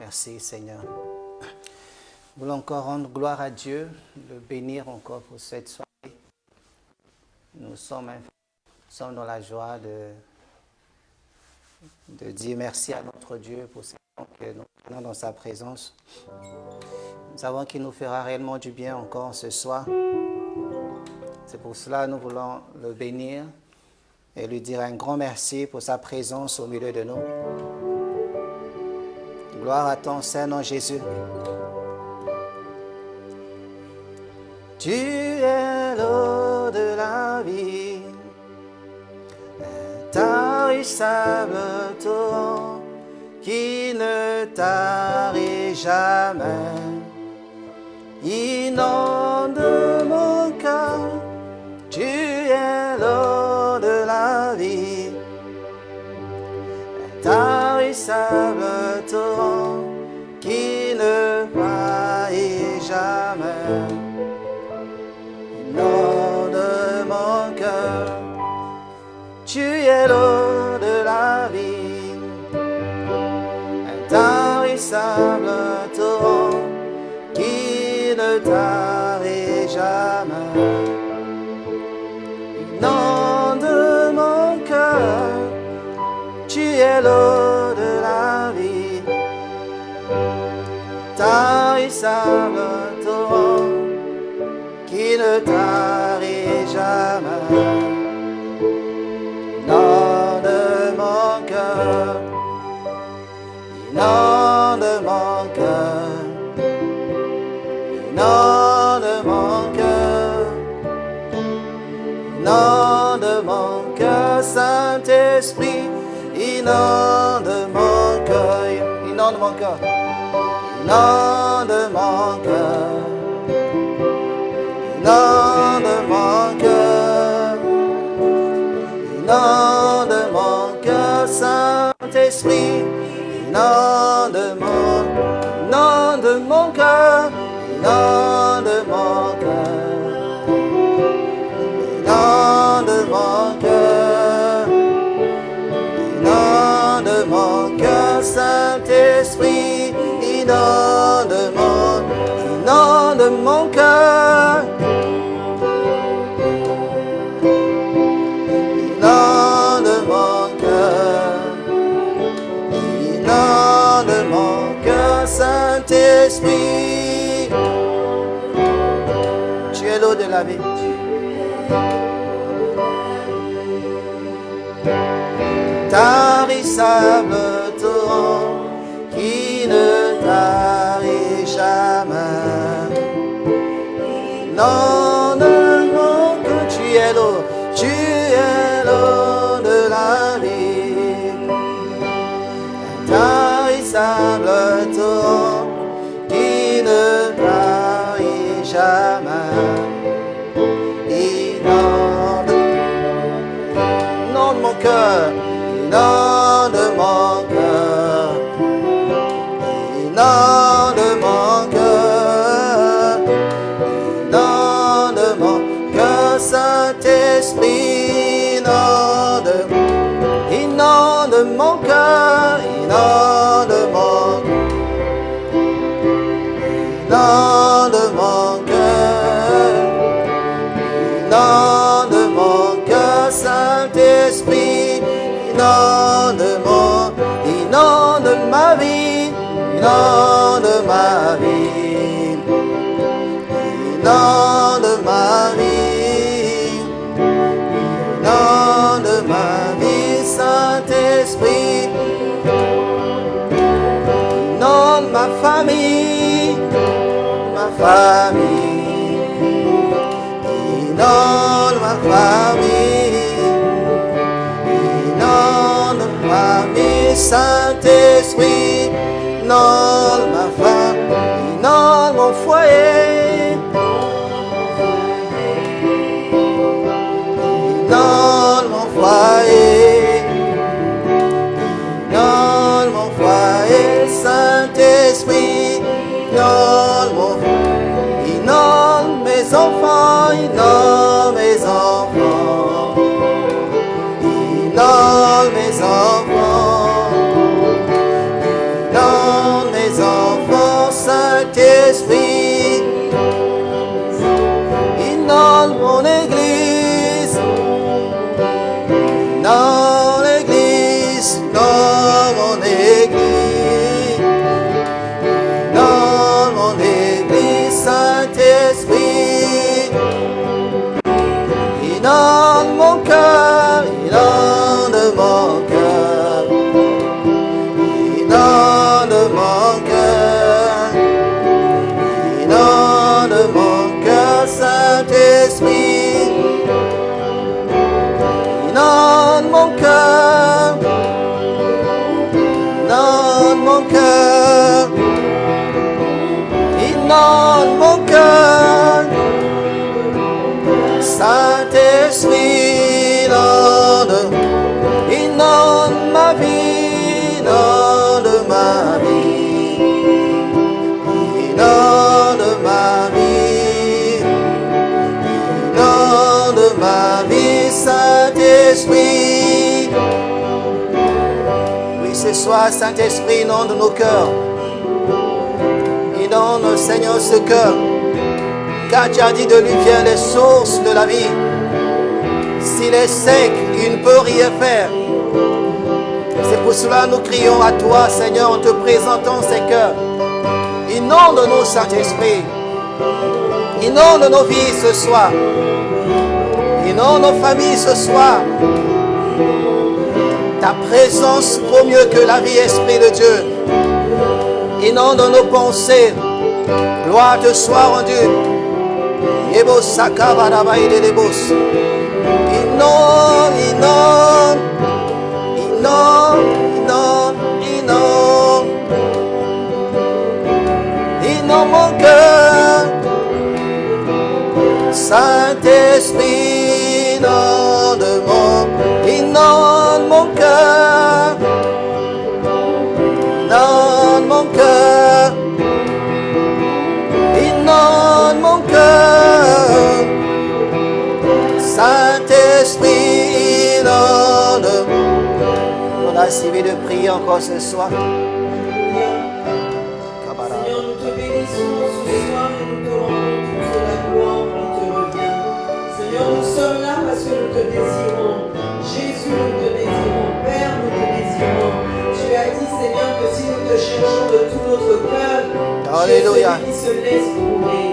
Merci Seigneur. Nous voulons encore rendre gloire à Dieu, le bénir encore pour cette soirée. Nous sommes dans la joie de dire merci à notre Dieu pour ce temps que nous prenons dans sa présence. Nous savons qu'il nous fera réellement du bien encore ce soir. C'est pour cela que nous voulons le bénir et lui dire un grand merci pour sa présence au milieu de nous. Gloire à ton Saint-Nom Jésus. Tu es l'eau de la vie, intarissable torrent qui ne tarit jamais. Inonde mon cœur, tu es l'eau de la vie, intarissable torrent qui ne faillit jamais. Inonde mon cœur, tu es l'eau de la vie, intarissable torrent qui ne tarit jamais. Inonde mon cœur, tu es l'eau de la vie, intarissable torrent qui ne tarit jamais. Inonde mon cœur, inonde mon cœur, inonde mon cœur, inonde mon cœur, Saint-Esprit, inonde mon cœur, inonde mon cœur, inonde mon cœur. Inonde mon cœur, inonde mon cœur, Saint-Esprit, inonde mon cœur, inonde mon cœur, inonde mon cœur, inonde mon cœur, Saint-Esprit, inonde mon cœur. Inonde mon cœur, inonde mon cœur, Saint-Esprit. Tu es l'eau de la vie. Tarissable torrent qui ne tarit jamais. Inonde mon cœur, tu es l'eau. Tu es l'eau de la vie, intarissable torrent qui ne tarit jamais. Inonde mon cœur, inonde mon cœur, inonde mon cœur, inonde mon cœur, Saint-Esprit, inonde mon cœur, inonde mon cœur, inonde mon cœur, Saint-Esprit, inonde ma vie, inonde ma vie, inonde ma vie, inonde ma vie, Saint-Esprit, inonde ma famille, inonde ma famille, inonde ma famille, Saint-Esprit, inonde ma femme, inonde mon foyer, inonde mon foyer, inonde mon foyer, Saint-Esprit, inonde mes enfants, inonde mes enfants, inonde mes enfants, inonde mes mon cœur. Inonde mon cœur. Saint-Esprit, inonde ma vie, inonde ma vie. Inonde ma vie. Inonde ma vie, Saint-Esprit. Oui, ce soir, Saint-Esprit, inonde nos cœurs. Inonde, Seigneur, ce cœur. Car tu as dit de lui vient les sources de la vie. S'il est sec, il ne peut rien faire. C'est pour cela que nous crions à toi, Seigneur, en te présentant ces cœurs. Inonde-nous, Saint-Esprit. Inonde nos vies ce soir. Inonde nos familles ce soir. Ta présence vaut mieux que la vie, Esprit de Dieu. Inonde nos pensées. Gloire te soit rendue. Inonde, inonde, inonde, inonde, inonde mon cœur. Saint-Esprit, inonde mon cœur. Inonde mon cœur. Inonde mon cœur. Saint-Esprit, inonde. On a suivi de prier encore ce soir. Seigneur, nous te bénissons ce soir et nous te rendons toute la gloire qui te revient. Seigneur, nous sommes là parce que nous te désirons. Jésus, nous te désirons. Père, nous te désirons. Tu as dit, Seigneur, que si nous te cherchons de tout notre cœur, Alléluia. Jésus qui se laisse trouver.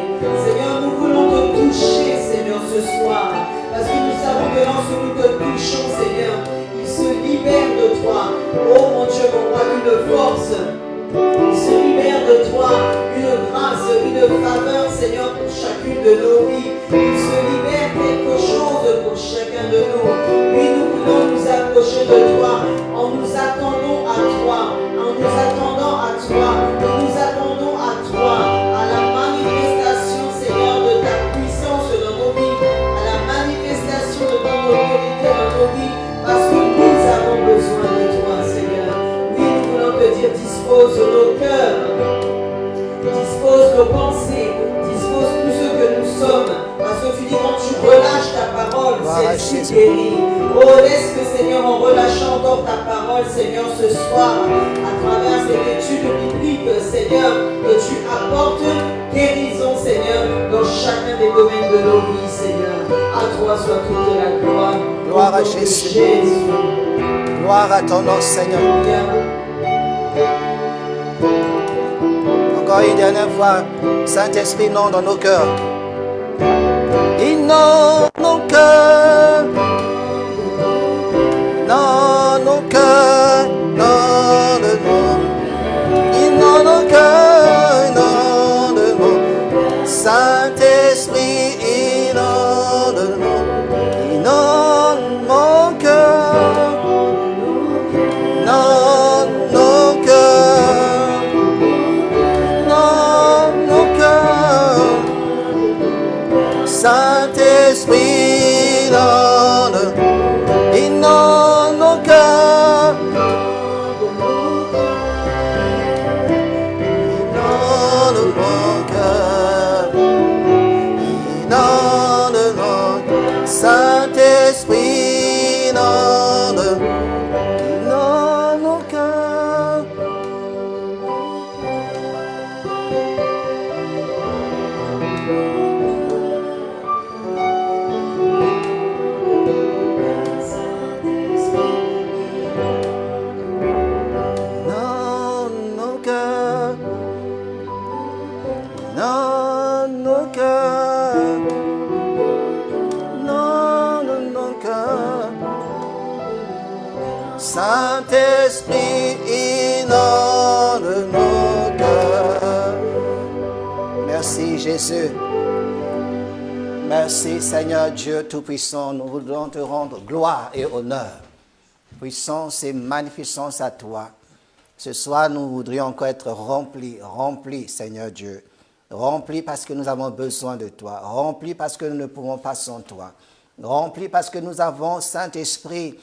Seigneur, nous voulons te toucher, Seigneur, ce soir. Parce que nous savons que lorsque nous te touchons, Seigneur, il se libère de toi. Oh mon Dieu, mon roi, une force. Il se libère de toi, une grâce, une faveur, Seigneur, pour chacune de nos vies. Il se libère quelque chose pour chacun de nous. Oui, nous voulons nous approcher de toi en nous attendant à toi, en nous attendant à toi, nous nous attendons à toi, à la manifestation, Seigneur, de ta puissance dans nos vies, à la manifestation de ton autorité dans nos vies, parce que nous avons besoin de toi, Seigneur. Oui, nous voulons te dire, dispose nos cœurs, dispose nos pensées, dispose tout ce que nous sommes, parce que tu dis quand tu relâches ta parole, celle-ci guérit. Oh, laisse que Seigneur, en relâchant encore ta parole, Seigneur, ce soir, à travers cette étude biblique, Seigneur, que tu apportes guérison, Seigneur, dans chacun des domaines de nos vies, Seigneur. À toi soit toute la gloire. Gloire à Jésus. Gloire à ton nom, Seigneur. Encore une dernière fois, Saint-Esprit, inonde dans nos cœurs. Inonde nos cœurs. Inonde nos cœurs. Inonde nos cœurs. Inonde nos. Saint-Esprit, inonde-nous. Inonde mon cœur. Inonde nos cœurs. Inonde nos cœurs. Saint-Esprit, inonde. Inonde nos cœurs. Inonde mon cœur. Inonde mon Saint-Esprit, inonde. Inonde nos cœurs. Inonde nos cœurs. Inonde nos cœurs. Inonde nos cœurs. Saint-Esprit, inonde nos cœurs. Merci Jésus. Merci Seigneur Dieu Tout-Puissant. Nous voulons te rendre gloire et honneur. Puissance et magnificence à toi. Ce soir, nous voudrions encore être remplis, Seigneur Dieu. Remplis parce que nous avons besoin de toi. Remplis parce que nous ne pouvons pas sans toi. Remplis parce que nous avons, Saint-Esprit,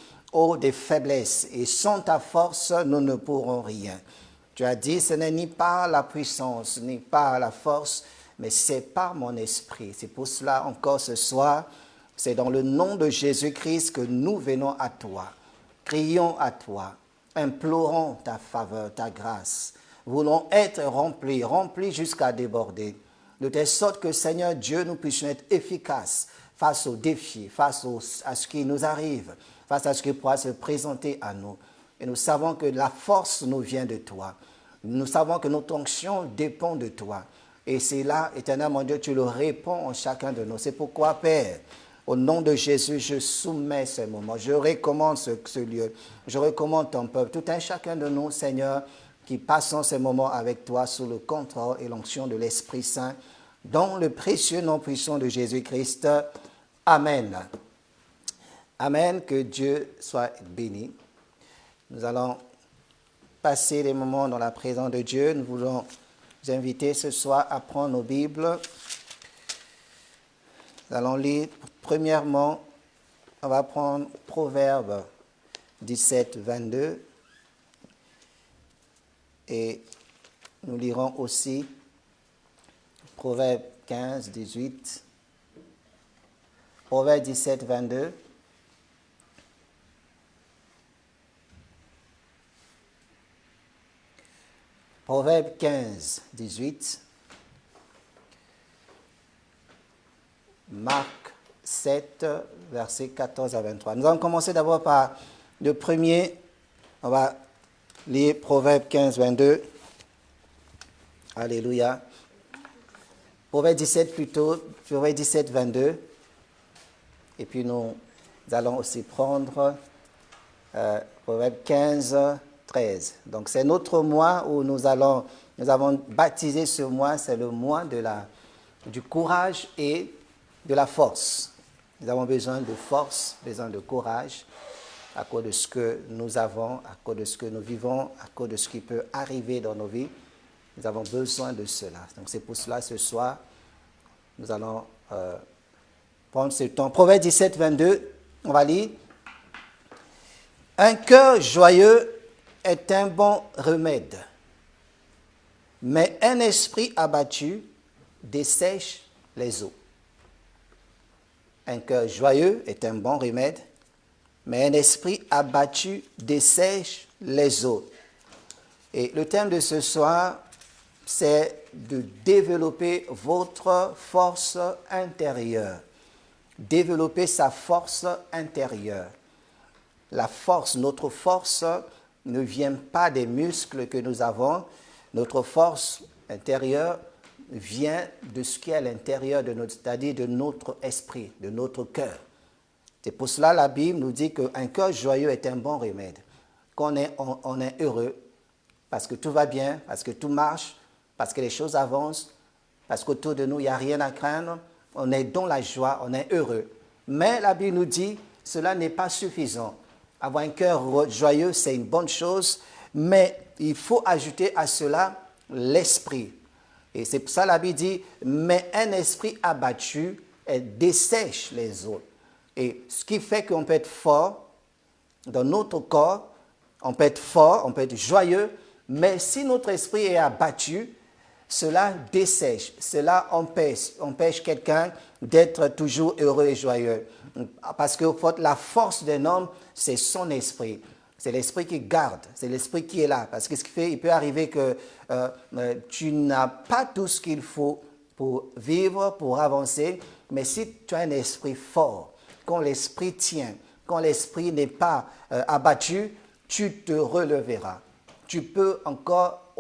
des faiblesses. Et sans ta force, nous ne pourrons rien. Tu as dit, ce n'est ni par la puissance, ni par la force, mais c'est par mon esprit. C'est pour cela, encore ce soir, c'est dans le nom de Jésus-Christ que nous venons à toi. Crions à toi. Implorons ta faveur, ta grâce. Voulons être remplis jusqu'à déborder. De telle sorte que, Seigneur Dieu, nous puissions être efficaces face aux défis, face à ce qui nous arrive, face à ce qui pourra se présenter à nous. Et nous savons que la force nous vient de toi. Nous savons que notre onction dépend de toi. Et c'est là, éternel mon Dieu, tu le réponds en chacun de nous. C'est pourquoi, Père, au nom de Jésus, je soumets ce moment. Je recommande ce lieu. Je recommande ton peuple. Tout un chacun de nous, Seigneur, qui passons ces moments avec toi sous le contrôle et l'onction de l'Esprit Saint, dans le précieux nom puissant de Jésus-Christ. Amen. Amen. Que Dieu soit béni. Nous allons passer des moments dans la présence de Dieu. Nous voulons vous inviter ce soir à prendre nos Bibles. Nous allons lire, premièrement, on va prendre Proverbe 17, 22. Et nous lirons aussi Proverbe 15, 18. Proverbe 17, 22. Proverbe 15, 18. Marc 7, versets 14 à 23. Nous allons commencer d'abord par le premier. On va lire Proverbe 15, 22. Alléluia. Proverbe 17 plutôt. Proverbe 17, 22. Et puis nous allons aussi prendre Proverbe 15, 13. Donc c'est notre mois où nous avons baptisé ce mois, c'est le mois du courage et de la force. Nous avons besoin de force, besoin de courage à cause de ce que nous avons, à cause de ce que nous vivons, à cause de ce qui peut arriver dans nos vies. Nous avons besoin de cela. Donc c'est pour cela ce soir, nous allons prendre ce temps. Proverbe 17, 22, on va lire. Un cœur joyeux est un bon remède, mais un esprit abattu dessèche les eaux. Un cœur joyeux est un bon remède, mais un esprit abattu dessèche les eaux. Et le thème de ce soir, c'est de développer votre force intérieure. Développer sa force intérieure. La force, notre force ne vient pas des muscles que nous avons. Notre force intérieure vient de ce qui est à l'intérieur de notre, c'est-à-dire de notre esprit, de notre cœur. C'est pour cela la Bible nous dit qu'un cœur joyeux est un bon remède. Qu'on on est heureux parce que tout va bien, parce que tout marche, parce que les choses avancent, parce qu'autour de nous, il n'y a rien à craindre. On est dans la joie, on est heureux. Mais la Bible nous dit cela n'est pas suffisant. Avoir un cœur joyeux, c'est une bonne chose, mais il faut ajouter à cela l'esprit. Et c'est pour ça que la Bible dit, mais un esprit abattu dessèche les autres. Et ce qui fait qu'on peut être fort dans notre corps, on peut être fort, on peut être joyeux, mais si notre esprit est abattu, cela dessèche, cela empêche quelqu'un d'être toujours heureux et joyeux. Parce que la force d'un homme, c'est son esprit. C'est l'esprit qui garde, c'est l'esprit qui est là. Parce que ce qui fait, il peut arriver que tu n'as pas tout ce qu'il faut pour vivre, pour avancer, mais si tu as un esprit fort, quand l'esprit tient, quand l'esprit n'est pas abattu, tu te releveras. Tu peux encore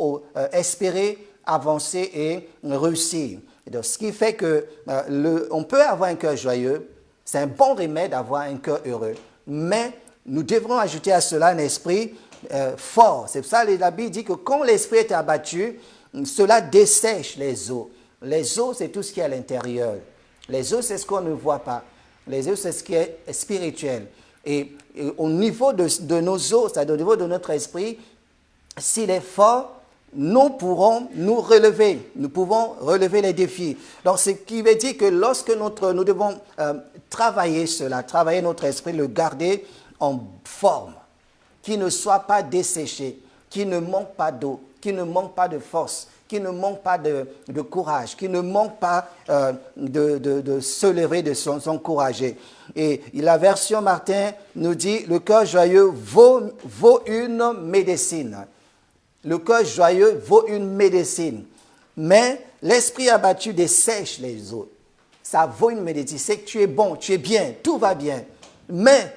espérer avancer et réussir. Et donc, ce qui fait que on peut avoir un cœur joyeux, c'est un bon remède d'avoir un cœur heureux, mais nous devrons ajouter à cela un esprit fort. C'est pour ça que la Bible dit que quand l'esprit est abattu, cela dessèche les eaux. Les eaux, c'est tout ce qui est à l'intérieur. Les eaux, c'est ce qu'on ne voit pas. Les eaux, c'est ce qui est spirituel. Et au niveau de nos eaux, c'est-à-dire au niveau de notre esprit, s'il est fort, nous pourrons nous relever, nous pouvons relever les défis. Donc, ce qui veut dire que lorsque nous devons travailler cela, travailler notre esprit, le garder en forme, qu'il ne soit pas desséché, qu'il ne manque pas d'eau, qu'il ne manque pas de force, qu'il ne manque pas de courage, qu'il ne manque pas de se lever, de s'encourager. Et la version Martin nous dit, le cœur joyeux vaut une médecine. Le cœur joyeux vaut une médecine. Mais l'esprit abattu dessèche les autres. Ça vaut une médecine. C'est que tu es bon, tu es bien, tout va bien. Mais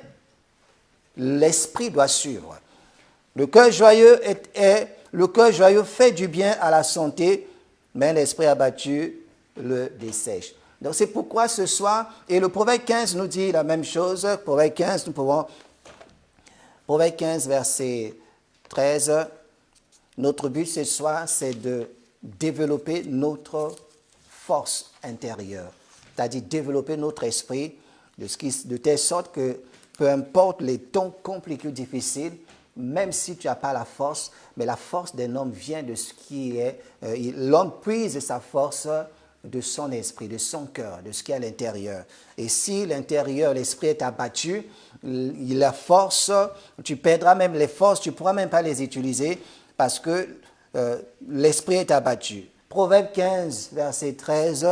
l'esprit doit suivre. Le cœur joyeux le cœur joyeux fait du bien à la santé, mais l'esprit abattu le dessèche. Donc c'est pourquoi ce soir, et le Proverbe 15 nous dit la même chose. Proverbe 15, Proverbe 15, verset 13. Notre but ce soir, c'est de développer notre force intérieure, c'est-à-dire développer notre esprit de telle sorte que peu importe les temps compliqués ou difficiles, même si tu n'as pas la force, mais la force d'un homme vient de ce qui est, l'homme puise sa force de son esprit, de son cœur, de ce qui est à l'intérieur. Et si l'intérieur, l'esprit est abattu, la force, tu perdras même les forces, tu ne pourras même pas les utiliser, parce que l'esprit est abattu. Proverbe 15, verset 13,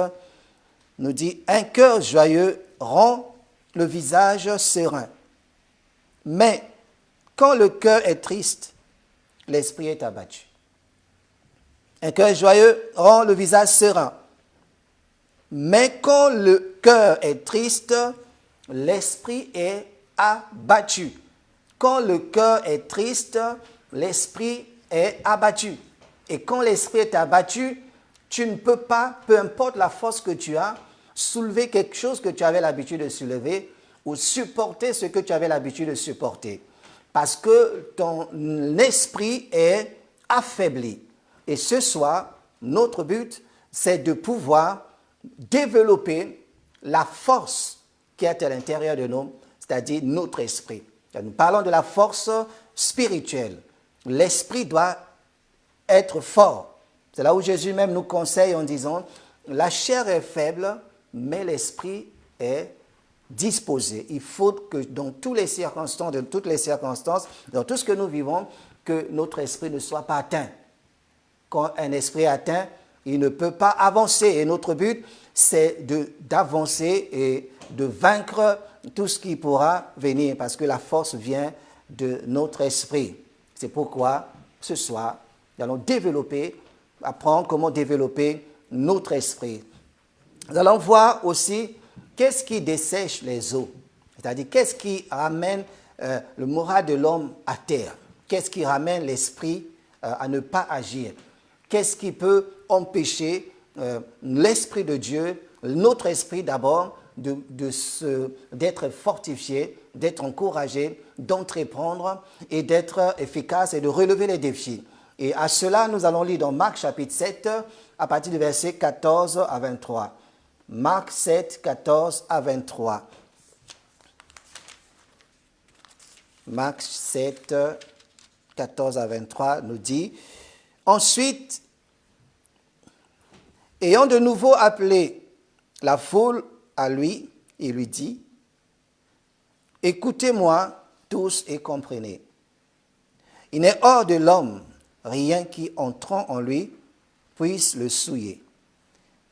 nous dit « Un cœur joyeux rend le visage serein. Mais quand le cœur est triste, l'esprit est abattu. » Un cœur joyeux rend le visage serein. Mais quand le cœur est triste, l'esprit est abattu. Quand le cœur est triste, l'esprit est abattu. Et quand l'esprit est abattu, tu ne peux pas, peu importe la force que tu as, soulever quelque chose que tu avais l'habitude de soulever ou supporter ce que tu avais l'habitude de supporter. Parce que ton esprit est affaibli. Et ce soir, notre but, c'est de pouvoir développer la force qui est à l'intérieur de nous, c'est-à-dire notre esprit. Nous parlons de la force spirituelle. L'esprit doit être fort. C'est là où Jésus même nous conseille en disant, la chair est faible, mais l'esprit est disposé. Il faut que dans toutes les circonstances, dans tout ce que nous vivons, que notre esprit ne soit pas atteint. Quand un esprit est atteint, il ne peut pas avancer. Et notre but, c'est d'avancer et de vaincre tout ce qui pourra venir, parce que la force vient de notre esprit. C'est pourquoi, ce soir, nous allons apprendre comment développer notre esprit. Nous allons voir aussi qu'est-ce qui dessèche les eaux, c'est-à-dire qu'est-ce qui ramène le moral de l'homme à terre, qu'est-ce qui ramène l'esprit à ne pas agir, qu'est-ce qui peut empêcher l'esprit de Dieu, notre esprit d'abord, d'être fortifié, d'être encouragé, d'entreprendre et d'être efficace et de relever les défis. Et à cela, nous allons lire dans Marc chapitre 7, à partir du verset 14 à 23. Marc 7, 14 à 23. Marc 7, 14 à 23 nous dit, « Ensuite, ayant de nouveau appelé la foule à lui, il lui dit, « Écoutez-moi tous et comprenez. Il n'est hors de l'homme rien qui, entrant en lui, puisse le souiller.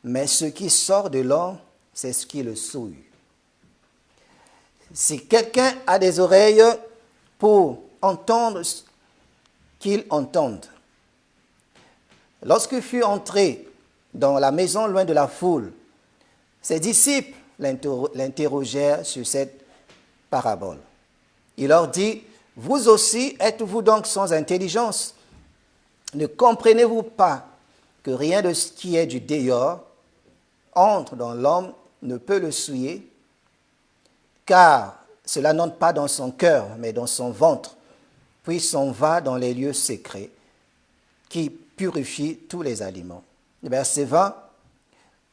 Mais ce qui sort de l'homme, c'est ce qui le souille. Si quelqu'un a des oreilles pour entendre, qu'il entende. » Lorsqu'il fut entré dans la maison loin de la foule, ses disciples l'interrogèrent sur cette parabole. Il leur dit, « Vous aussi, êtes-vous donc sans intelligence? Ne comprenez-vous pas que rien de ce qui est du dehors entre dans l'homme ne peut le souiller? Car cela n'entre pas dans son cœur, mais dans son ventre, puis s'en va dans les lieux secrets, qui purifient tous les aliments. » Verset 20,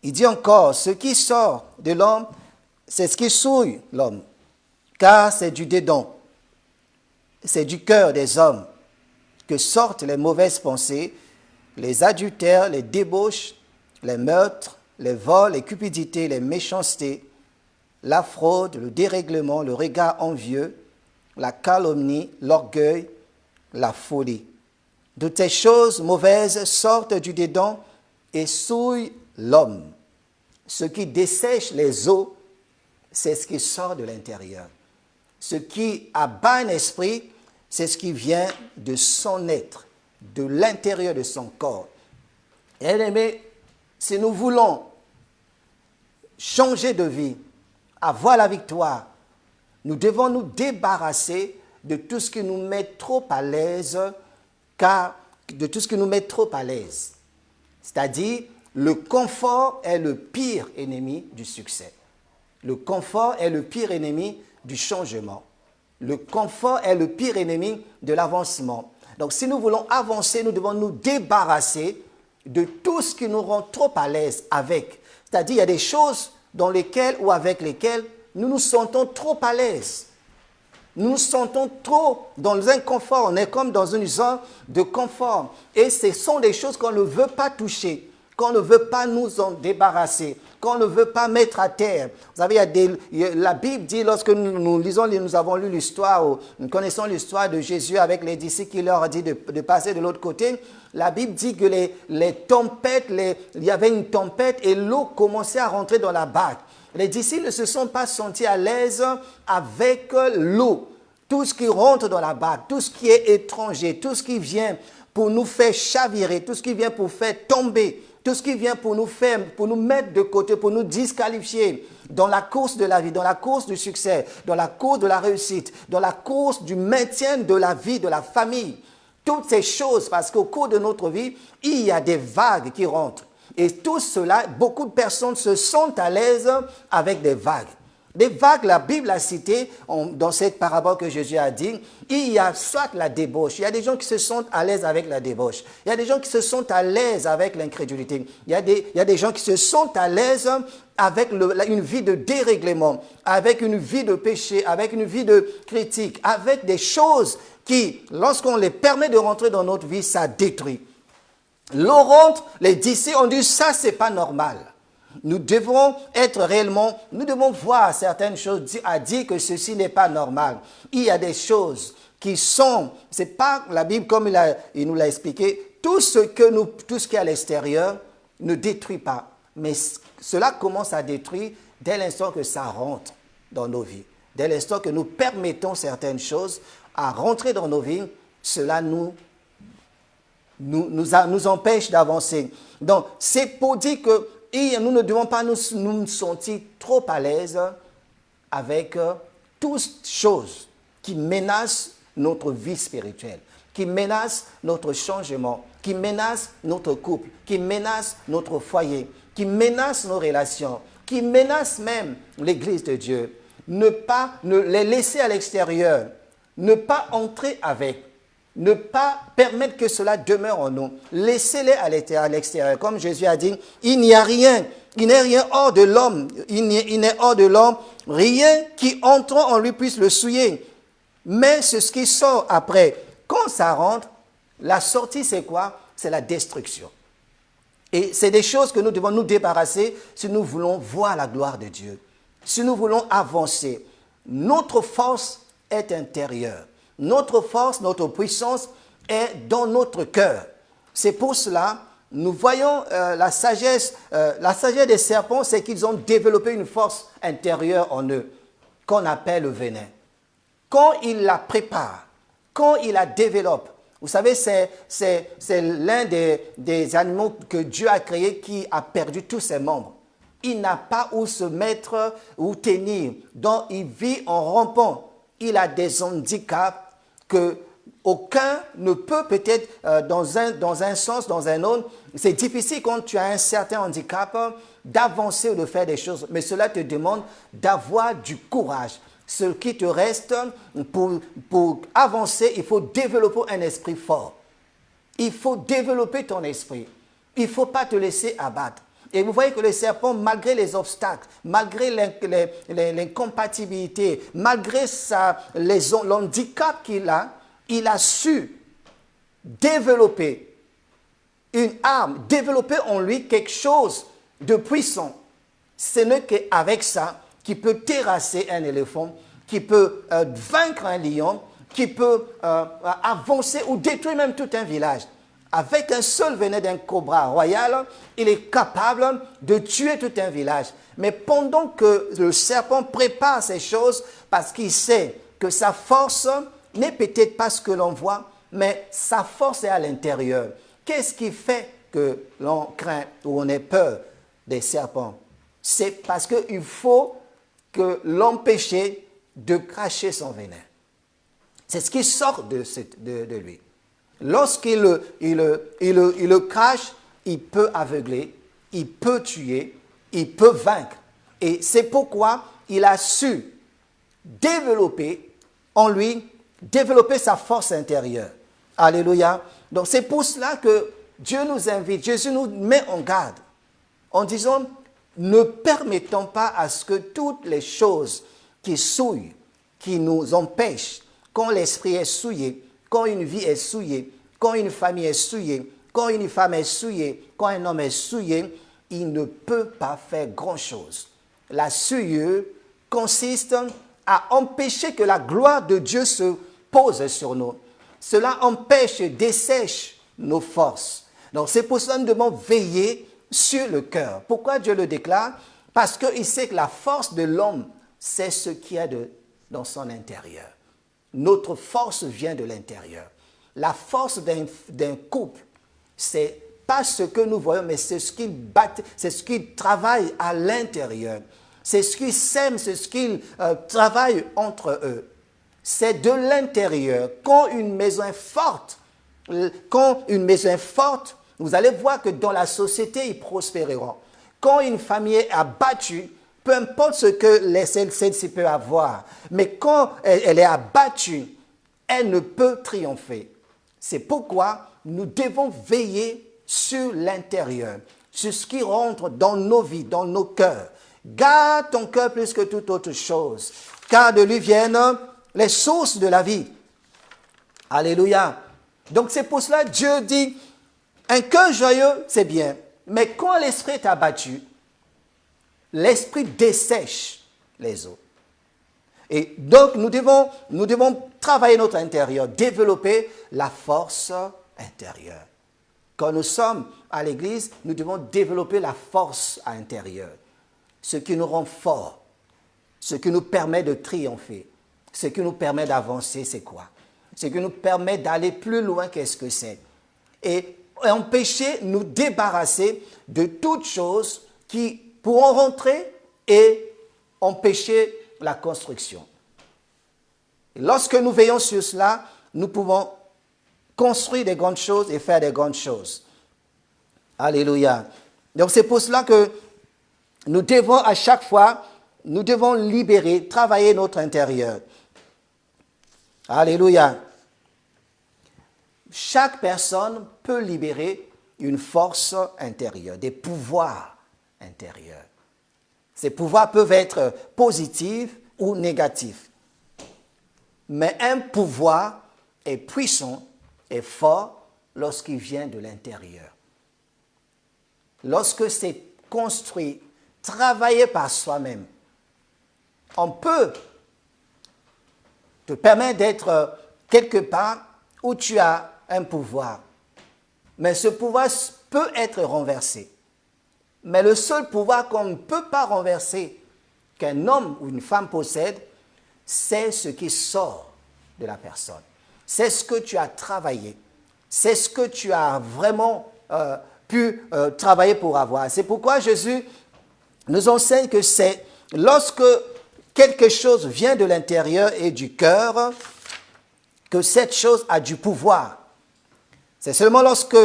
il dit encore, « Ce qui sort de l'homme, c'est ce qui souille l'homme, car c'est du dedans, c'est du cœur des hommes que sortent les mauvaises pensées, les adultères, les débauches, les meurtres, les vols, les cupidités, les méchancetés, la fraude, le dérèglement, le regard envieux, la calomnie, l'orgueil, la folie. Toutes ces choses mauvaises sortent du dedans et souillent l'homme. Ce qui dessèche les eaux, c'est ce qui sort de l'intérieur. Ce qui abat un esprit, c'est ce qui vient de son être, de l'intérieur de son corps. Et bien-aimés, si nous voulons changer de vie, avoir la victoire, nous devons nous débarrasser de tout ce qui nous met trop à l'aise, C'est-à-dire, le confort est le pire ennemi du succès. Le confort est le pire ennemi du changement. Le confort est le pire ennemi de l'avancement. Donc, si nous voulons avancer, nous devons nous débarrasser de tout ce qui nous rend trop à l'aise avec. C'est-à-dire, il y a des choses dans lesquelles ou avec lesquelles nous nous sentons trop à l'aise. Nous nous sentons trop dans un confort. On est comme dans une zone de confort. Et ce sont des choses qu'on ne veut pas toucher, qu'on ne veut pas nous en débarrasser, qu'on ne veut pas mettre à terre. Vous savez, la Bible dit, lorsque nous avons lu l'histoire, nous connaissons l'histoire de Jésus avec les disciples qui leur a dit de passer de l'autre côté. La Bible dit que les tempêtes, il y avait une tempête et l'eau commençait à rentrer dans la barque. Les disciples ne se sont pas sentis à l'aise avec l'eau. Tout ce qui rentre dans la barque, tout ce qui est étranger, tout ce qui vient pour nous faire chavirer, tout ce qui vient pour faire tomber, tout ce qui vient pour nous mettre de côté, pour nous disqualifier dans la course de la vie, dans la course du succès, dans la course de la réussite, dans la course du maintien de la vie, de la famille. Toutes ces choses, parce qu'au cours de notre vie, il y a des vagues qui rentrent. Et tout cela, beaucoup de personnes se sentent à l'aise avec des vagues. Des vagues, la Bible a cité, dans cette parabole que Jésus a dit, il y a soit la débauche, il y a des gens qui se sentent à l'aise avec la débauche, il y a des gens qui se sentent à l'aise avec l'incrédulité, il y a des gens qui se sentent à l'aise avec une vie de dérèglement, avec une vie de péché, avec une vie de critique, avec des choses qui, lorsqu'on les permet de rentrer dans notre vie, ça détruit. L'eau rentre, les disciples ont dit, ça c'est pas normal. Nous devons nous devons voir certaines choses, à dire que ceci n'est pas normal. Il y a des choses qui sont, c'est pas la Bible comme il nous l'a expliqué, tout ce qui est à l'extérieur ne détruit pas. Mais cela commence à détruire dès l'instant que ça rentre dans nos vies. Dès l'instant que nous permettons certaines choses à rentrer dans nos vies, cela nous empêche d'avancer. Donc, c'est pour dire que nous ne devons pas nous sentir trop à l'aise avec toutes choses qui menacent notre vie spirituelle, qui menacent notre changement, qui menacent notre couple, qui menacent notre foyer, qui menacent nos relations, qui menacent même l'Église de Dieu. Ne les laisser à l'extérieur, ne pas entrer avec. Ne pas permettre que cela demeure en nous. Laissez-les à l'extérieur. Comme Jésus a dit, il n'est rien hors de l'homme. Il n'est hors de l'homme rien qui entrant en lui puisse le souiller. Mais c'est ce qui sort après. Quand ça rentre, la sortie c'est quoi? C'est la destruction. Et c'est des choses que nous devons nous débarrasser si nous voulons voir la gloire de Dieu. Si nous voulons avancer. Notre force est intérieure. Notre force, notre puissance est dans notre cœur. C'est pour cela, nous voyons la sagesse des serpents, c'est qu'ils ont développé une force intérieure en eux, qu'on appelle le venin. Quand ils la préparent, quand ils la développent, vous savez, c'est l'un des animaux que Dieu a créé qui a perdu tous ses membres. Il n'a pas où se mettre, où tenir, donc il vit en rampant. Il a des handicaps que aucun ne peut peut-être dans un sens, dans un autre. C'est difficile quand tu as un certain handicap d'avancer ou de faire des choses. Mais cela te demande d'avoir du courage. Ce qui te reste pour avancer, il faut développer un esprit fort. Il faut développer ton esprit. Il ne faut pas te laisser abattre. Et vous voyez que le serpent, malgré les obstacles, malgré l'incompatibilité, malgré l'handicap qu'il a su développer une arme, développer en lui quelque chose de puissant. Ce n'est qu'avec ça qu'il peut terrasser un éléphant, qui peut vaincre un lion, qui peut avancer ou détruire même tout un village. Avec un seul venin d'un cobra royal, il est capable de tuer tout un village. Mais pendant que le serpent prépare ces choses, parce qu'il sait que sa force n'est peut-être pas ce que l'on voit, mais sa force est à l'intérieur. Qu'est-ce qui fait que l'on craint ou on ait peur des serpents? C'est parce qu'il faut que l'empêcher de cracher son venin. C'est ce qui sort de lui. Lorsqu'il le crache, il peut aveugler, il peut tuer, il peut vaincre. Et c'est pourquoi il a su développer en lui, développer sa force intérieure. Alléluia. Donc c'est pour cela que Dieu nous invite, Jésus nous met en garde en disant, ne permettons pas à ce que toutes les choses qui souillent, qui nous empêchent, quand l'esprit est souillé, quand une vie est souillée, quand une famille est souillée, quand une femme est souillée, quand un homme est souillé, il ne peut pas faire grand-chose. La souillure consiste à empêcher que la gloire de Dieu se pose sur nous. Cela empêche, dessèche nos forces. Donc c'est pour cela que nous devons veiller sur le cœur. Pourquoi Dieu le déclare? Parce qu'il sait que la force de l'homme, c'est ce qu'il y a dans son intérieur. Notre force vient de l'intérieur. La force d'un couple, c'est pas ce que nous voyons, mais c'est ce qu'ils battent, c'est ce qu'ils travaillent à l'intérieur. C'est ce qu'ils s'aiment, c'est ce qu'ils travaillent entre eux. C'est de l'intérieur. Quand une maison est forte, vous allez voir que dans la société, ils prospéreront. Quand une famille est abattue, peu importe ce que celle-ci peut avoir, mais quand elle est abattue, elle ne peut triompher. C'est pourquoi nous devons veiller sur l'intérieur, sur ce qui rentre dans nos vies, dans nos cœurs. Garde ton cœur plus que toute autre chose, car de lui viennent les sources de la vie. Alléluia. Donc c'est pour cela que Dieu dit, un cœur joyeux, c'est bien, mais quand l'esprit est abattu, l'esprit dessèche les eaux. Et donc, nous devons travailler notre intérieur, développer la force intérieure. Quand nous sommes à l'église, nous devons développer la force intérieure. Ce qui nous rend forts, ce qui nous permet de triompher, ce qui nous permet d'avancer, c'est quoi? Ce qui nous permet d'aller plus loin, qu'est-ce que c'est? Et empêcher, nous débarrasser de toutes choses qui pourront rentrer et empêcher la construction. Et lorsque nous veillons sur cela, nous pouvons construire des grandes choses et faire des grandes choses. Alléluia. Donc c'est pour cela que nous devons à chaque fois, nous devons libérer, travailler notre intérieur. Alléluia. Chaque personne peut libérer une force intérieure, des pouvoirs intérieurs. Ces pouvoirs peuvent être positifs ou négatifs. Mais un pouvoir est puissant et fort lorsqu'il vient de l'intérieur. Lorsque c'est construit, travaillé par soi-même, on peut te permettre d'être quelque part où tu as un pouvoir. Mais ce pouvoir peut être renversé. Mais le seul pouvoir qu'on ne peut pas renverser, qu'un homme ou une femme possède, c'est ce qui sort de la personne. C'est ce que tu as travaillé. C'est ce que tu as vraiment pu travailler pour avoir. C'est pourquoi Jésus nous enseigne que c'est lorsque quelque chose vient de l'intérieur et du cœur, que cette chose a du pouvoir. C'est seulement lorsque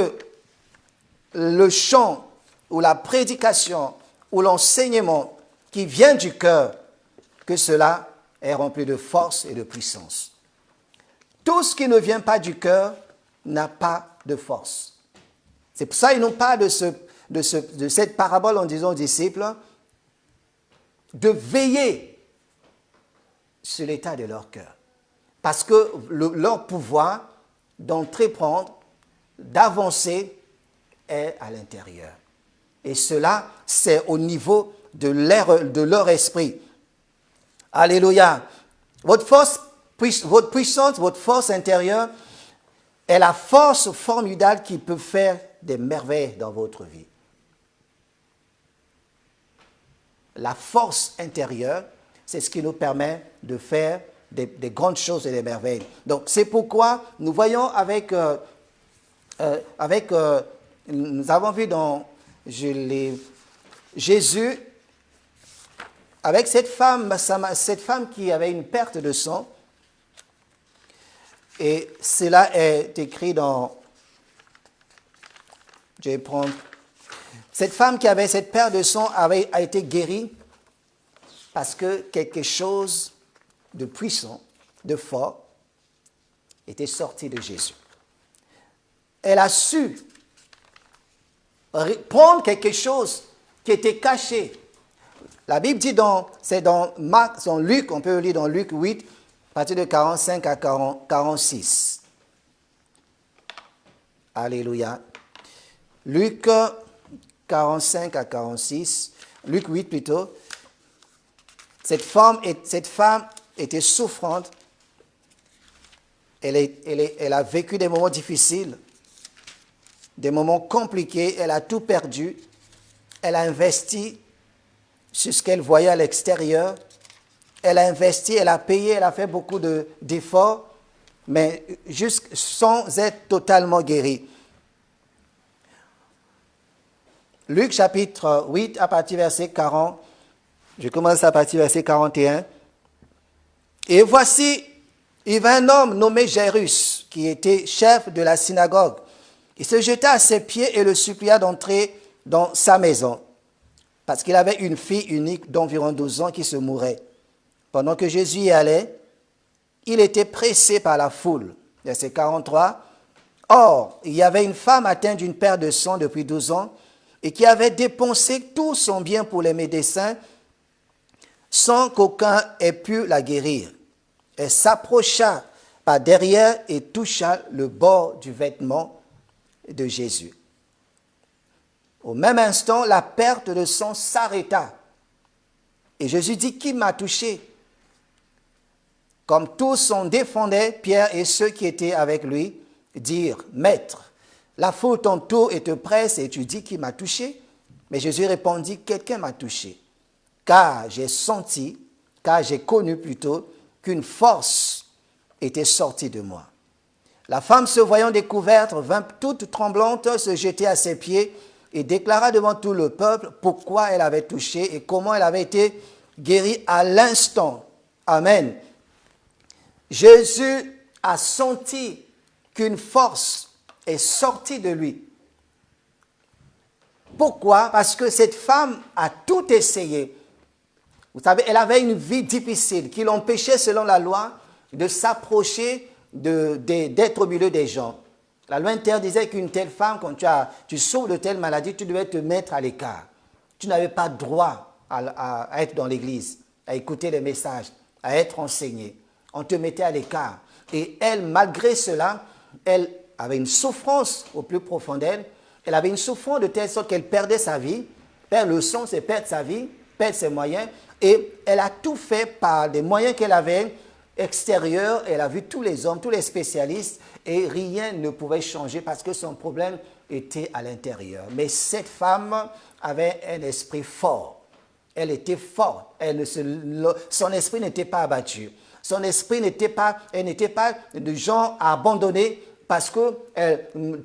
le chant ou la prédication ou l'enseignement qui vient du cœur que cela est rempli de force et de puissance. Tout ce qui ne vient pas du cœur n'a pas de force. C'est pour ça qu'ils n'ont pas de cette parabole en disant aux disciples de veiller sur l'état de leur cœur. Parce que leur pouvoir d'entreprendre d'avancer est à l'intérieur. Et cela, c'est au niveau de leur esprit. Alléluia. Votre puissance, votre force intérieure est la force formidable qui peut faire des merveilles dans votre vie. La force intérieure, c'est ce qui nous permet de faire des grandes choses et des merveilles. Donc, c'est pourquoi nous voyons nous avons vu dans Jésus, avec cette femme qui avait une perte de sang, et cela est écrit dans, je vais prendre, cette femme qui avait cette perte de sang a été guérie parce que quelque chose de puissant, de fort, était sorti de Jésus. Elle a su prendre quelque chose qui était caché. La Bible dit, c'est dans Luc, on peut le lire dans Luc 8, à partir de 45 à 46. Alléluia. Luc 45 à 46, Luc 8 plutôt. Cette femme était souffrante. Elle a vécu des moments difficiles, des moments compliqués. Elle a tout perdu. Elle a investi sur ce qu'elle voyait à l'extérieur. Elle a investi, elle a payé, elle a fait beaucoup d'efforts, mais juste sans être totalement guérie. Luc chapitre 8, à partir verset 40, je commence à partir verset 41. Et voici, il vint un homme nommé Jairus, qui était chef de la synagogue. Il se jeta à ses pieds et le supplia d'entrer dans sa maison, parce qu'il avait une fille unique d'environ 12 ans qui se mourait. Pendant que Jésus y allait, il était pressé par la foule. Verset 43. Or, il y avait une femme atteinte d'une perte de sang depuis 12 ans et qui avait dépensé tout son bien pour les médecins sans qu'aucun ait pu la guérir. Elle s'approcha par derrière et toucha le bord du vêtement de Jésus. Au même instant, la perte de sang s'arrêta. Et Jésus dit, qui m'a touché? Comme tous s'en défendaient, Pierre et ceux qui étaient avec lui dirent, Maître, la foule t'entoure et te presse et tu dis qui m'a touché? Mais Jésus répondit, quelqu'un m'a touché, car j'ai connu plutôt qu'une force était sortie de moi. La femme, se voyant découverte, vint toute tremblante se jeter à ses pieds et déclara devant tout le peuple pourquoi elle avait touché et comment elle avait été guérie à l'instant. Amen. Jésus a senti qu'une force est sortie de lui. Pourquoi? Parce que cette femme a tout essayé. Vous savez, elle avait une vie difficile qui l'empêchait, selon la loi, de s'approcher d'être au milieu des gens. La loi interdisait qu'une telle femme, quand tu souffres de telle maladie, tu devais te mettre à l'écart. Tu n'avais pas droit à être dans l'église, à écouter les messages, à être enseigné. On te mettait à l'écart. Et elle, malgré cela, elle avait une souffrance au plus profond d'elle. Elle avait une souffrance de telle sorte qu'elle perdait sa vie. Perdre le sang, c'est perdre sa vie, perdre ses moyens. Et elle a tout fait par des moyens qu'elle avait extérieurs. Elle a vu tous les hommes, tous les spécialistes, et rien ne pouvait changer parce que son problème était à l'intérieur. Mais cette femme avait un esprit fort. Elle était forte. Son esprit n'était pas abattu. Son esprit elle n'était pas du genre à abandonner parce que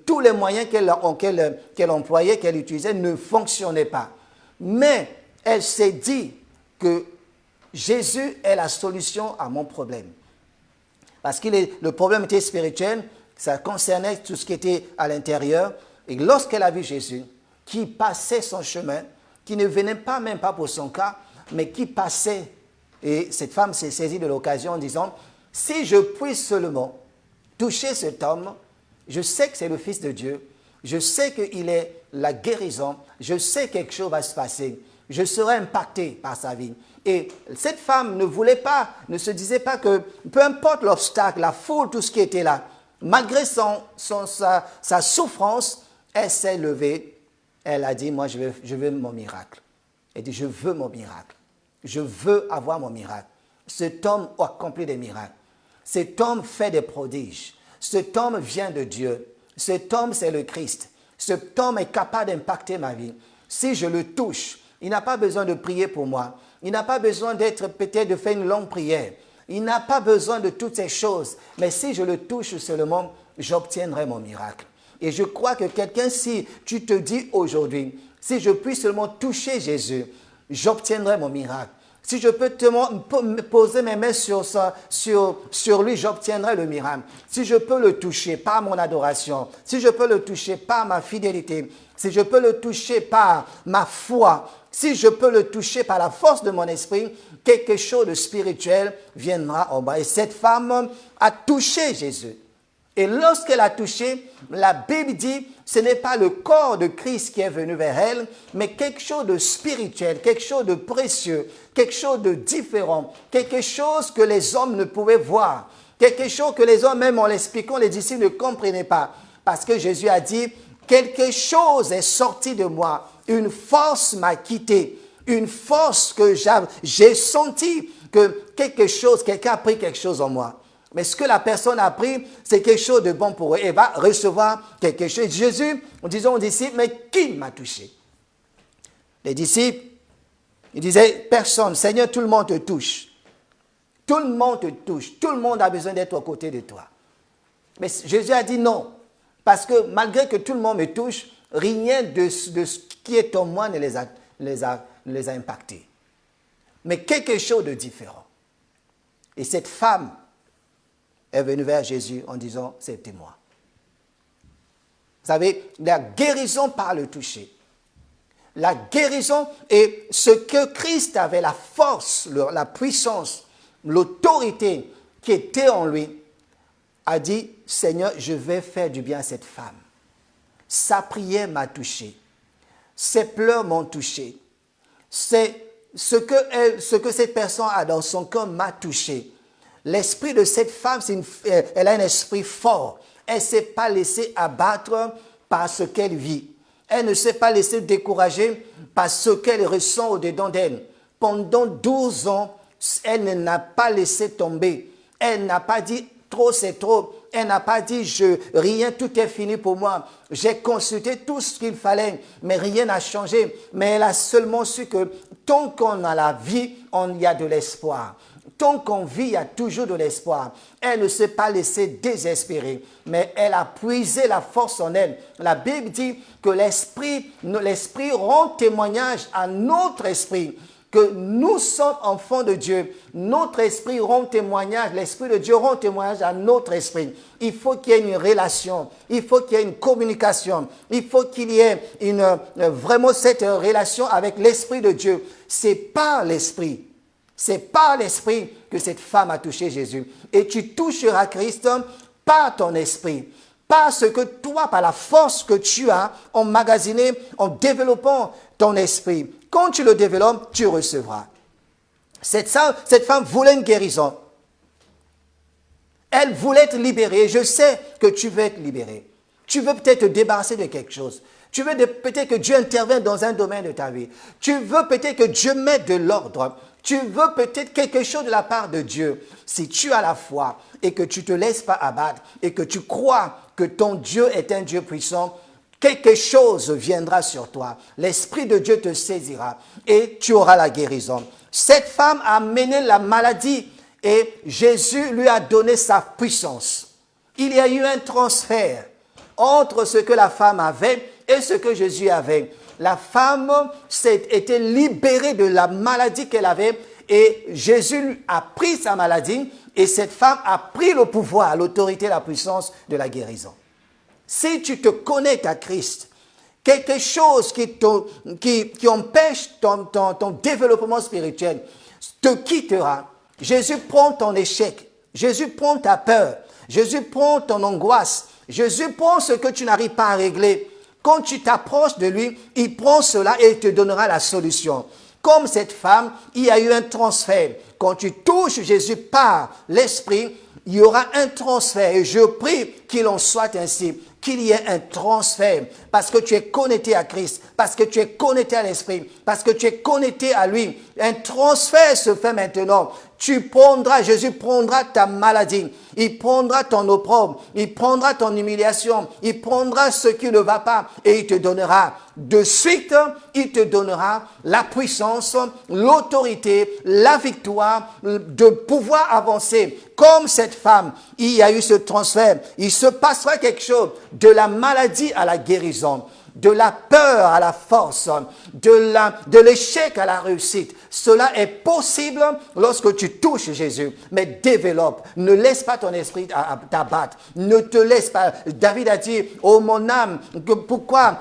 tous les moyens qu'elle employait, qu'elle utilisait ne fonctionnaient pas. Mais elle s'est dit que Jésus est la solution à mon problème. Parce que le problème était spirituel, ça concernait tout ce qui était à l'intérieur. Et lorsqu'elle a vu Jésus, qui passait son chemin, qui ne venait même pas pour son cas, mais qui passait, et cette femme s'est saisie de l'occasion en disant, si je puis seulement toucher cet homme, je sais que c'est le Fils de Dieu, je sais qu'il est la guérison, je sais que quelque chose va se passer, je serai impacté par sa vie. Et cette femme ne se disait pas que, peu importe l'obstacle, la foule, tout ce qui était là, Malgré sa souffrance, elle s'est levée. Elle a dit, moi, je veux mon miracle. Elle dit, je veux mon miracle. Je veux avoir mon miracle. Cet homme accomplit des miracles. Cet homme fait des prodiges. Cet homme vient de Dieu. Cet homme, c'est le Christ. Cet homme est capable d'impacter ma vie. Si je le touche, il n'a pas besoin de prier pour moi. Il n'a pas besoin peut-être de faire une longue prière. Il n'a pas besoin de toutes ces choses. Mais si je le touche seulement, j'obtiendrai mon miracle. Et je crois que quelqu'un, si tu te dis aujourd'hui, si je puis seulement toucher Jésus, j'obtiendrai mon miracle. Si je peux poser mes mains sur lui, j'obtiendrai le miracle. Si je peux le toucher par mon adoration, si je peux le toucher par ma fidélité, si je peux le toucher par ma foi, si je peux le toucher par la force de mon esprit, quelque chose de spirituel viendra en bas. Et cette femme a touché Jésus. Et lorsqu'elle a touché, la Bible dit, ce n'est pas le corps de Christ qui est venu vers elle, mais quelque chose de spirituel, quelque chose de précieux, quelque chose de différent, quelque chose que les hommes ne pouvaient voir, quelque chose que les hommes, même en l'expliquant, les disciples ne comprenaient pas. Parce que Jésus a dit, quelque chose est sorti de moi, une force m'a quitté, une force que j'ai senti que quelqu'un a pris quelque chose en moi. Mais ce que la personne a pris, c'est quelque chose de bon pour eux. Elle va recevoir quelque chose. Jésus, en disant aux disciples, mais qui m'a touché? Les disciples, ils disaient, personne. Seigneur, tout le monde te touche. Tout le monde te touche. Tout le monde a besoin d'être aux côtés de toi. Mais Jésus a dit non. Parce que malgré que tout le monde me touche, rien de ce qui est en moi ne les a impactés. Mais quelque chose de différent. Et cette femme est venue vers Jésus en disant, c'était moi. Vous savez, la guérison par le toucher. La guérison est ce que Christ avait, la force, la puissance, l'autorité qui était en lui, a dit, Seigneur, je vais faire du bien à cette femme. Sa prière m'a touché. Ses pleurs m'ont touché. C'est ce que cette personne a dans son cœur m'a touché. L'esprit de cette femme, elle a un esprit fort. Elle ne s'est pas laissée abattre par ce qu'elle vit. Elle ne s'est pas laissée décourager par ce qu'elle ressent au-dedans d'elle. Pendant 12 ans, elle ne n'a pas laissé tomber. Elle n'a pas dit trop c'est trop. Elle n'a pas dit rien, tout est fini pour moi. J'ai consulté tout ce qu'il fallait, mais rien n'a changé. Mais elle a seulement su que tant qu'on a la vie, il y a de l'espoir. Tant qu'on vit, il y a toujours de l'espoir. Elle ne s'est pas laissée désespérer, mais elle a puisé la force en elle. La Bible dit que l'esprit rend témoignage à notre esprit, que nous sommes enfants de Dieu. Notre esprit rend témoignage, l'esprit de Dieu rend témoignage à notre esprit. Il faut qu'il y ait une relation, il faut qu'il y ait une communication, il faut qu'il y ait vraiment cette relation avec l'esprit de Dieu. C'est par l'esprit. C'est par l'esprit que cette femme a touché Jésus. Et tu toucheras Christ par ton esprit. Parce que toi, par la force que tu as emmagasinée en développant ton esprit. Quand tu le développes, tu recevras. Cette femme voulait une guérison. Elle voulait être libérée. Je sais que tu veux être libéré. Tu veux peut-être te débarrasser de quelque chose. Tu veux peut-être que Dieu intervienne dans un domaine de ta vie. Tu veux peut-être que Dieu mette de l'ordre. Tu veux peut-être quelque chose de la part de Dieu. Si tu as la foi et que tu ne te laisses pas abattre et que tu crois que ton Dieu est un Dieu puissant, quelque chose viendra sur toi. L'Esprit de Dieu te saisira et tu auras la guérison. Cette femme a mené la maladie et Jésus lui a donné sa puissance. Il y a eu un transfert entre ce que la femme avait et ce que Jésus avait. La femme était libérée de la maladie qu'elle avait et Jésus a pris sa maladie et cette femme a pris le pouvoir, l'autorité, la puissance de la guérison. Si tu te connectes à Christ, quelque chose qui empêche ton développement spirituel te quittera. Jésus prend ton échec, Jésus prend ta peur, Jésus prend ton angoisse, Jésus prend ce que tu n'arrives pas à régler. Quand tu t'approches de lui, il prend cela et il te donnera la solution. Comme cette femme, il y a eu un transfert. Quand tu touches Jésus par l'Esprit, il y aura un transfert. Et je prie qu'il en soit ainsi, qu'il y ait un transfert, parce que tu es connecté à Christ, parce que tu es connecté à l'Esprit, parce que tu es connecté à lui. Un transfert se fait maintenant. Jésus prendra ta maladie, il prendra ton opprobre, il prendra ton humiliation, il prendra ce qui ne va pas et il te donnera. De suite, il te donnera la puissance, l'autorité, la victoire de pouvoir avancer. Comme cette femme, il y a eu ce transfert. Il se passera quelque chose de la maladie à la guérison, de la peur à la force, de l'échec à la réussite. Cela est possible lorsque tu touches Jésus. Mais développe. Ne laisse pas ton esprit t'abattre. Ne te laisse pas. David a dit, oh mon âme, pourquoi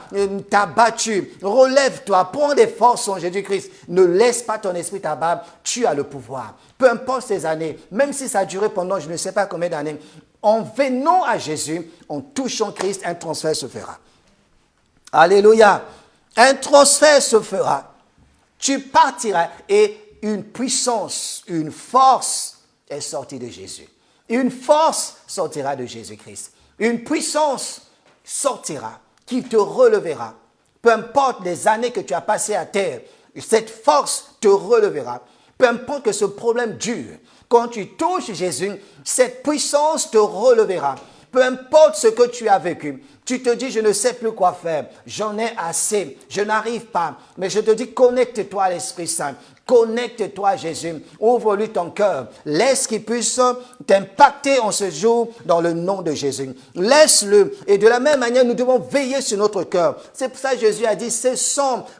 t'as battu? Relève-toi, prends des forces en Jésus-Christ. Ne laisse pas ton esprit t'abattre. Tu as le pouvoir. Peu importe ces années, même si ça a duré pendant je ne sais pas combien d'années, en venant à Jésus, en touchant Christ, un transfert se fera. Alléluia. Un transfert se fera. Tu partiras et une puissance, une force est sortie de Jésus. Une force sortira de Jésus-Christ. Une puissance sortira qui te relèvera. Peu importe les années que tu as passées à terre, cette force te relèvera. Peu importe que ce problème dure. Quand tu touches Jésus, cette puissance te relèvera. Peu importe ce que tu as vécu, tu te dis, je ne sais plus quoi faire, j'en ai assez, je n'arrive pas. Mais je te dis, connecte-toi à l'Esprit Saint, connecte-toi à Jésus, ouvre-lui ton cœur, laisse qu'il puisse t'impacter en ce jour dans le nom de Jésus. Laisse-le. Et de la même manière, nous devons veiller sur notre cœur. C'est pour ça que Jésus a dit,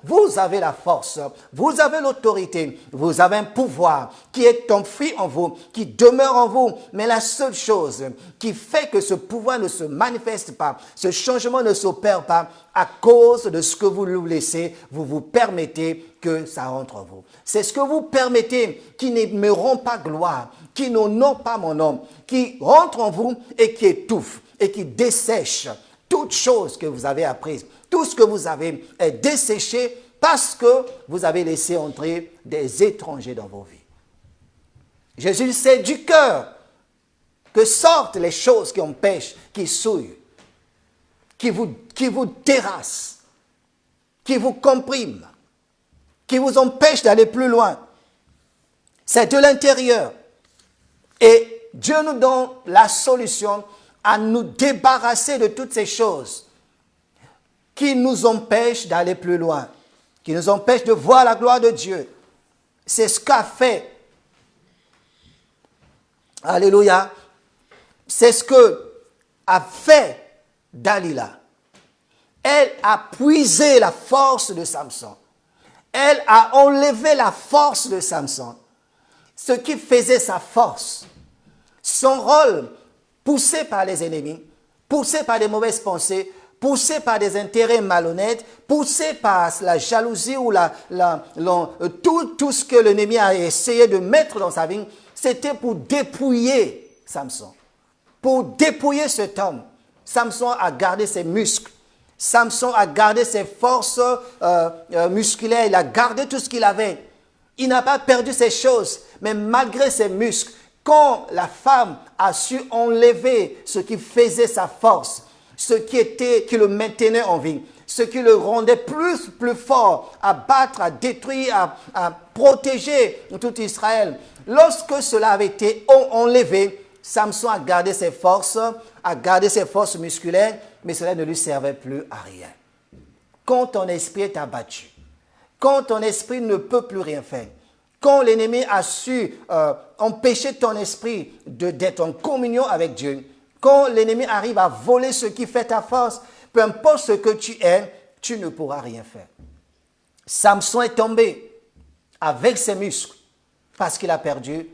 vous avez la force, vous avez l'autorité, vous avez un pouvoir qui est enfui en vous, qui demeure en vous. Mais la seule chose qui fait que ce pouvoir ne se manifeste pas, ce changement ne s'opère pas à cause de ce que vous lui laissez, vous vous permettez que ça rentre en vous. C'est ce que vous permettez qui ne me rend pas gloire, qui n'honore pas mon nom, qui rentre en vous et qui étouffe et qui dessèche toute chose que vous avez apprise. Tout ce que vous avez est desséché parce que vous avez laissé entrer des étrangers dans vos vies. Jésus sait du cœur que sortent les choses qui empêchent, qui souillent, qui vous terrassent, qui vous compriment, qui vous empêchent d'aller plus loin. C'est de l'intérieur. Et Dieu nous donne la solution à nous débarrasser de toutes ces choses qui nous empêchent d'aller plus loin, qui nous empêchent de voir la gloire de Dieu. C'est ce qu'a fait. Alléluia. C'est ce que a fait Dalila. Elle a puisé la force de Samson. Elle a enlevé la force de Samson. Ce qui faisait sa force. Son rôle, poussé par les ennemis, poussé par des mauvaises pensées, poussé par des intérêts malhonnêtes, poussé par la jalousie ou tout ce que l'ennemi a essayé de mettre dans sa vie, c'était pour dépouiller Samson. Pour dépouiller cet homme. Samson a gardé ses muscles. Samson a gardé ses forces musculaires. Il a gardé tout ce qu'il avait. Il n'a pas perdu ses choses. Mais malgré ses muscles, quand la femme a su enlever ce qui faisait sa force, ce qui le maintenait en vie, ce qui le rendait plus fort à battre, à détruire, à protéger tout Israël. Lorsque cela avait été enlevé, Samson a gardé ses forces musculaires, mais cela ne lui servait plus à rien. Quand ton esprit est abattu, quand ton esprit ne peut plus rien faire, quand l'ennemi a su empêcher ton esprit d'être en communion avec Dieu, quand l'ennemi arrive à voler ce qui fait ta force, peu importe ce que tu es, tu ne pourras rien faire. Samson est tombé avec ses muscles parce qu'il a perdu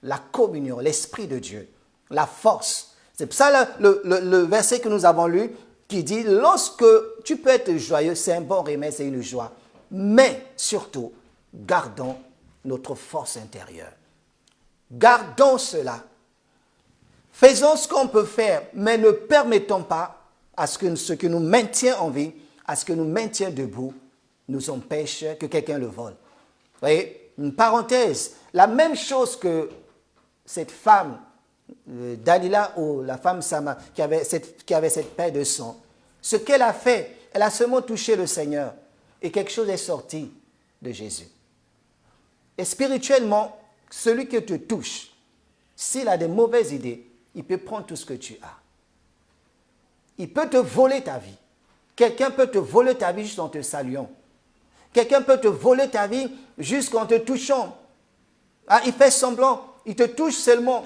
la communion, l'esprit de Dieu, la force. C'est pour ça le verset que nous avons lu qui dit, lorsque tu peux être joyeux, c'est un bon remède, c'est une joie. Mais surtout, gardons notre force intérieure. Gardons cela. Faisons ce qu'on peut faire, mais ne permettons pas à ce que nous maintient en vie, à ce que nous maintient debout, nous empêche que quelqu'un le vole. Vous voyez, une parenthèse, la même chose que cette femme Dalila ou la femme Sama qui avait cette paix de sang. Ce qu'elle a fait, elle a seulement touché le Seigneur et quelque chose est sorti de Jésus. Et spirituellement, celui qui te touche, s'il a des mauvaises idées, il peut prendre tout ce que tu as. Il peut te voler ta vie. Quelqu'un peut te voler ta vie juste en te saluant. Quelqu'un peut te voler ta vie juste en te touchant. Ah, il fait semblant, il te touche seulement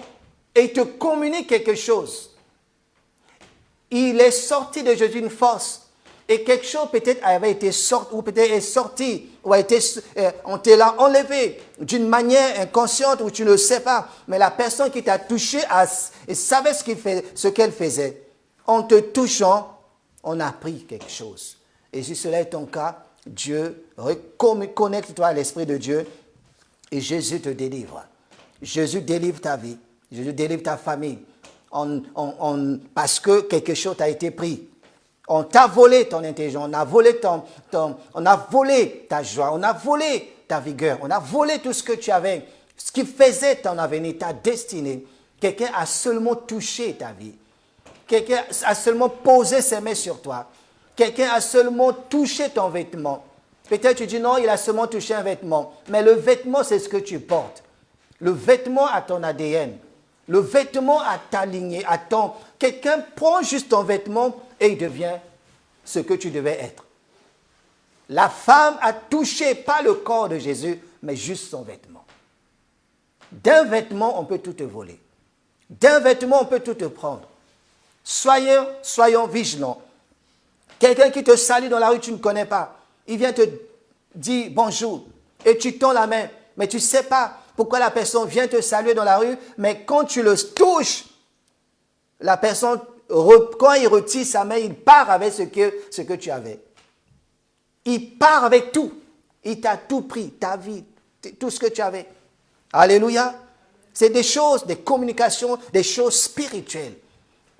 et il te communique quelque chose. Il est sorti de Jésus une force. Et quelque chose peut-être avait été sorti, ou peut-être est sorti, ou on te l'a enlevé d'une manière inconsciente où tu ne sais pas. Mais la personne qui t'a touché savait ce qu'elle faisait. En te touchant, on a pris quelque chose. Et si cela est ton cas, Dieu connecte-toi à l'Esprit de Dieu et Jésus te délivre. Jésus délivre ta vie. Jésus délivre ta famille. Parce que quelque chose t'a été pris. On t'a volé ton intelligence, on a volé on a volé ta joie, on a volé ta vigueur, on a volé tout ce que tu avais, ce qui faisait ton avenir, ta destinée. Quelqu'un a seulement touché ta vie. Quelqu'un a seulement posé ses mains sur toi. Quelqu'un a seulement touché ton vêtement. Peut-être tu dis non, il a seulement touché un vêtement. Mais le vêtement, c'est ce que tu portes. Le vêtement a ton ADN. Le vêtement a ta lignée, a ton... Quelqu'un prend juste ton vêtement et il devient ce que tu devais être. La femme a touché pas le corps de Jésus, mais juste son vêtement. D'un vêtement, on peut tout te voler. D'un vêtement, on peut tout te prendre. Soyons vigilants. Quelqu'un qui te salue dans la rue, tu ne connais pas. Il vient te dire bonjour et tu tends la main, mais tu ne sais pas pourquoi la personne vient te saluer dans la rue, mais quand tu le touches, la personne, quand il retire sa main, il part avec ce que tu avais. Il part avec tout. Il t'a tout pris, ta vie, tout ce que tu avais. Alléluia. C'est des choses, des communications, des choses spirituelles.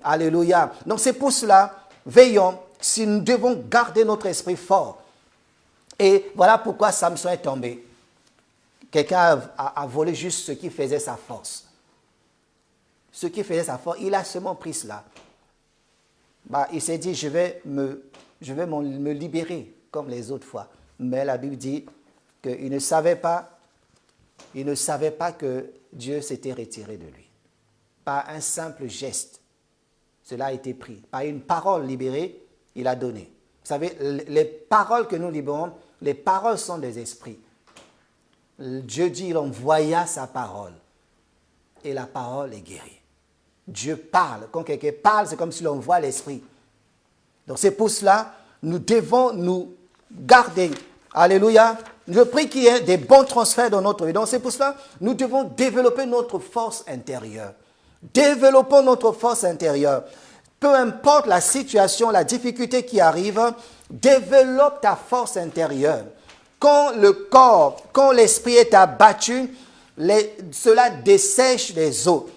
Alléluia. Donc c'est pour cela, veillons, si nous devons garder notre esprit fort. Et voilà pourquoi Samson est tombé. Quelqu'un a volé juste ce qui faisait sa force. Ce qui faisait sa force, il a seulement pris cela. Il s'est dit, je vais me libérer comme les autres fois. Mais la Bible dit qu'il ne savait pas que Dieu s'était retiré de lui. Par un simple geste, cela a été pris. Par une parole libérée, il a donné. Vous savez, les paroles que nous libérons, les paroles sont des esprits. Dieu dit, il envoya sa parole. Et la parole est guérie. Dieu parle. Quand quelqu'un parle, c'est comme s'il envoie l'esprit. Donc c'est pour cela, nous devons nous garder. Alléluia. Je prie qu'il y ait des bons transferts dans notre vie. Donc c'est pour cela, nous devons développer notre force intérieure. Développons notre force intérieure. Peu importe la situation, la difficulté qui arrive, développe ta force intérieure. Quand l'esprit est abattu, cela dessèche les eaux.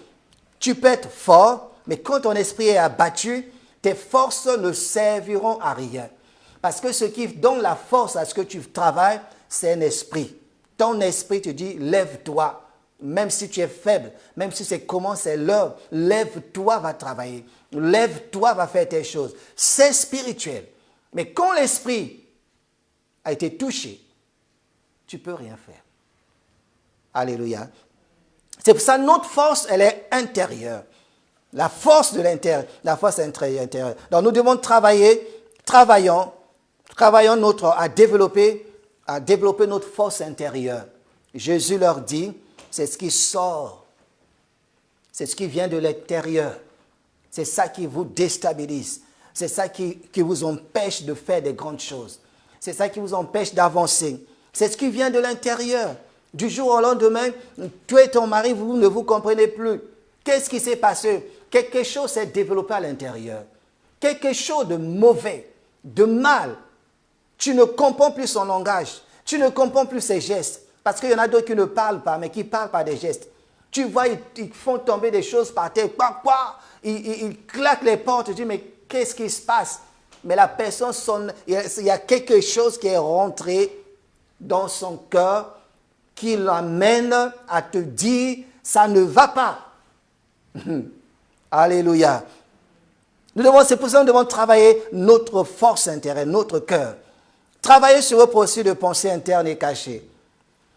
Tu peux être fort, mais quand ton esprit est abattu, tes forces ne serviront à rien. Parce que ce qui donne la force à ce que tu travailles, c'est un esprit. Ton esprit te dit, lève-toi. Même si tu es faible, même si c'est comment c'est l'heure, lève-toi, va travailler. Lève-toi, va faire tes choses. C'est spirituel. Mais quand l'esprit a été touché, tu ne peux rien faire. Alléluia. C'est pour ça que notre force, elle est intérieure. La force de l'intérieur, la force intérieure. Donc nous devons travaillons à développer notre force intérieure. Jésus leur dit, c'est ce qui sort. C'est ce qui vient de l'intérieur. C'est ça qui vous déstabilise. C'est ça qui vous empêche de faire des grandes choses. C'est ça qui vous empêche d'avancer. C'est ce qui vient de l'intérieur. Du jour au lendemain, toi et ton mari, vous ne vous comprenez plus. Qu'est-ce qui s'est passé? Quelque chose s'est développé à l'intérieur. Quelque chose de mauvais, de mal. Tu ne comprends plus son langage. Tu ne comprends plus ses gestes. Parce qu'il y en a d'autres qui ne parlent pas, mais qui parlent par des gestes. Tu vois, ils font tomber des choses par terre. Ils claquent les portes. Tu dis, mais qu'est-ce qui se passe? Mais la personne, il y a quelque chose qui est rentré dans son cœur qui l'amène à te dire, ça ne va pas. Alléluia. C'est pour ça que nous devons travailler notre force intérieure, notre cœur. Travaillez sur vos processus de pensée interne et cachée.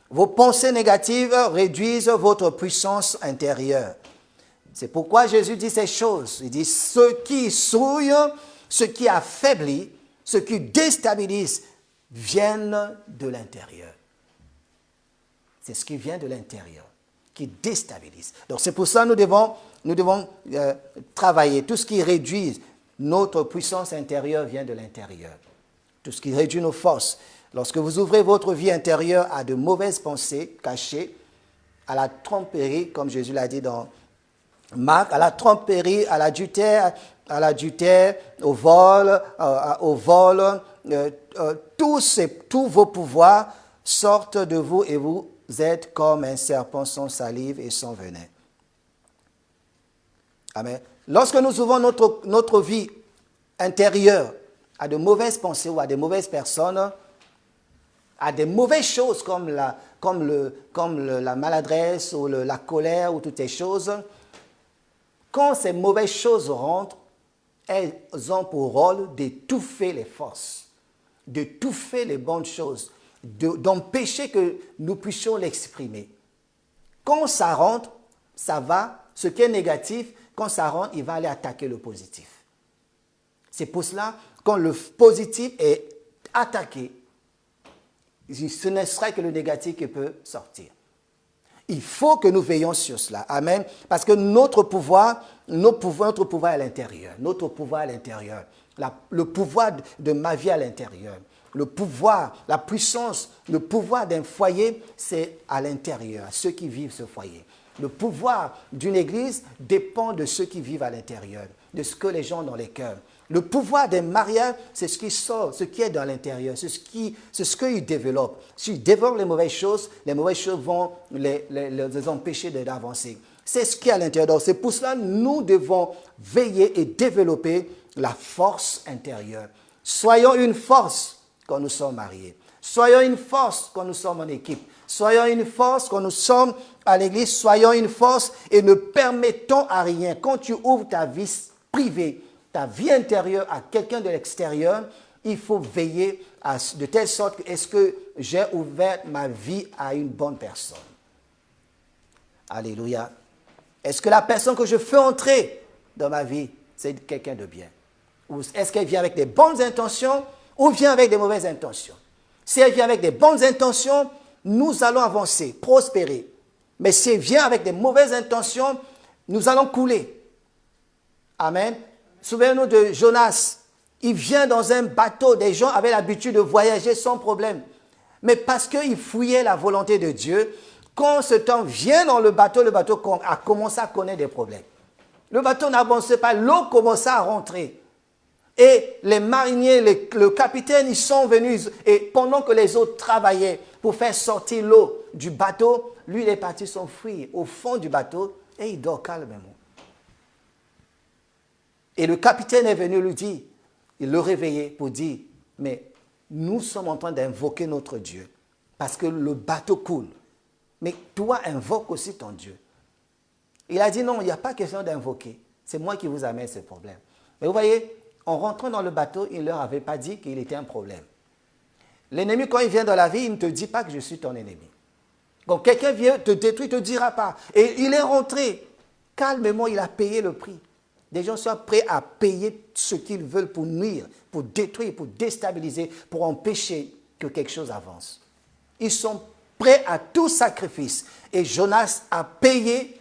Vos pensées négatives réduisent votre puissance intérieure. C'est pourquoi Jésus dit ces choses. Il dit, ce qui souille, ce qui affaiblit, ce qui déstabilise, viennent de l'intérieur. C'est ce qui vient de l'intérieur, qui déstabilise. Donc c'est pour ça que nous devons travailler. Tout ce qui réduit notre puissance intérieure vient de l'intérieur. Tout ce qui réduit nos forces. Lorsque vous ouvrez votre vie intérieure à de mauvaises pensées cachées, à la tromperie, comme Jésus l'a dit dans Marc, à la tromperie, à l'adultère, au vol, tous vos pouvoirs sortent de vous et vous êtes comme un serpent sans salive et sans venin. Amen. Lorsque nous ouvrons notre vie intérieure à de mauvaises pensées ou à de mauvaises personnes, à des mauvaises choses comme la maladresse ou la colère ou toutes ces choses, quand ces mauvaises choses rentrent, elles ont pour rôle d'étouffer les forces, d'étouffer les bonnes choses, d'empêcher que nous puissions l'exprimer. Quand ça rentre, ça va, ce qui est négatif, quand ça rentre, il va aller attaquer le positif. C'est pour cela, quand le positif est attaqué, ce ne sera que le négatif qui peut sortir. Il faut que nous veillions sur cela. Amen. Parce que notre pouvoir est à l'intérieur. Notre pouvoir à l'intérieur. Le pouvoir de ma vie à l'intérieur. Le pouvoir, la puissance, le pouvoir d'un foyer, c'est à l'intérieur, à ceux qui vivent ce foyer. Le pouvoir d'une église dépend de ceux qui vivent à l'intérieur, de ce que les gens ont dans les cœurs. Le pouvoir d'un mariage, c'est ce qui sort, ce qui est dans l'intérieur, c'est ce qu'ils développent. S'ils développent les mauvaises choses vont les empêcher d'avancer. C'est ce qui est à l'intérieur. Donc, c'est pour cela que nous devons veiller et développer la force intérieure. Soyons une force quand nous sommes mariés. Soyons une force quand nous sommes en équipe. Soyons une force quand nous sommes à l'église. Soyons une force et ne permettons à rien. Quand tu ouvres ta vie privée, ta vie intérieure à quelqu'un de l'extérieur, il faut veiller de telle sorte que est-ce que j'ai ouvert ma vie à une bonne personne. Alléluia. Est-ce que la personne que je fais entrer dans ma vie, c'est quelqu'un de bien? Ou est-ce qu'elle vient avec des bonnes intentions ou vient avec des mauvaises intentions? Si elle vient avec des bonnes intentions, nous allons avancer, prospérer. Mais si elle vient avec des mauvaises intentions, nous allons couler. Amen. Souvenez-nous de Jonas. Il vient dans un bateau. Des gens avaient l'habitude de voyager sans problème. Mais parce qu'il fouillait la volonté de Dieu, quand ce temps vient dans le bateau a commencé à connaître des problèmes. Le bateau n'avançait pas, l'eau commençait à rentrer. Et les mariniers, le capitaine, ils sont venus. Et pendant que les autres travaillaient pour faire sortir l'eau du bateau, lui, il est parti s'enfuir au fond du bateau et il dort calmement. Et le capitaine est venu lui dire, il le réveillait pour dire, mais nous sommes en train d'invoquer notre Dieu parce que le bateau coule. Mais toi, invoque aussi ton Dieu. Il a dit, non, il n'y a pas question d'invoquer. C'est moi qui vous amène ce problème. Mais vous voyez, en rentrant dans le bateau, il ne leur avait pas dit qu'il était un problème. L'ennemi, quand il vient dans la vie, il ne te dit pas que je suis ton ennemi. Quand quelqu'un vient te détruire, il ne te dira pas. Et il est rentré. Calmement, il a payé le prix. Des gens sont prêts à payer ce qu'ils veulent pour nuire, pour détruire, pour déstabiliser, pour empêcher que quelque chose avance. Ils sont prêts à tout sacrifice. Et Jonas a payé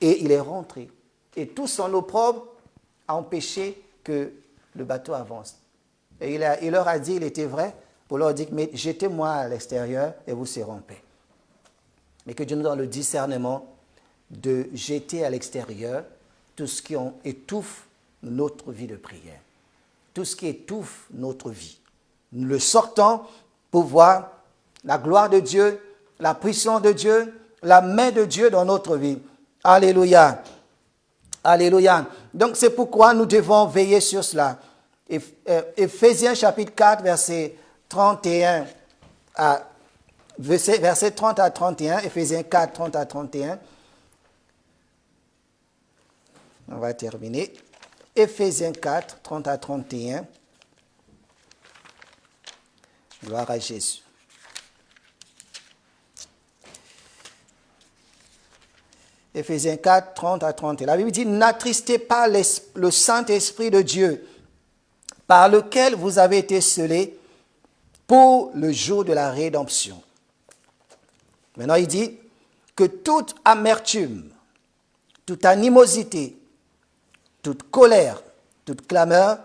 et il est rentré. Et tout son opprobre a empêché que le bateau avance. Et il leur a dit, il était vrai, pour leur dire, mais jetez-moi à l'extérieur et vous serez en paix. Mais que Dieu nous donne le discernement de jeter à l'extérieur tout ce qui étouffe notre vie de prière. Tout ce qui étouffe notre vie. Nous le sortons pour voir la gloire de Dieu, la puissance de Dieu, la main de Dieu dans notre vie. Alléluia. Alléluia. Donc c'est pourquoi nous devons veiller sur cela. Éphésiens chapitre 4, verset 31 verset 30 à 31, Éphésiens 4, 30 à 31. On va terminer. Éphésiens 4, 30 à 31. Gloire à Jésus. Éphésiens 4, 30 à 31. La Bible dit, n'attristez pas le Saint-Esprit de Dieu, par lequel vous avez été scellés pour le jour de la rédemption. Maintenant, il dit que toute amertume, toute animosité, toute colère, toute clameur,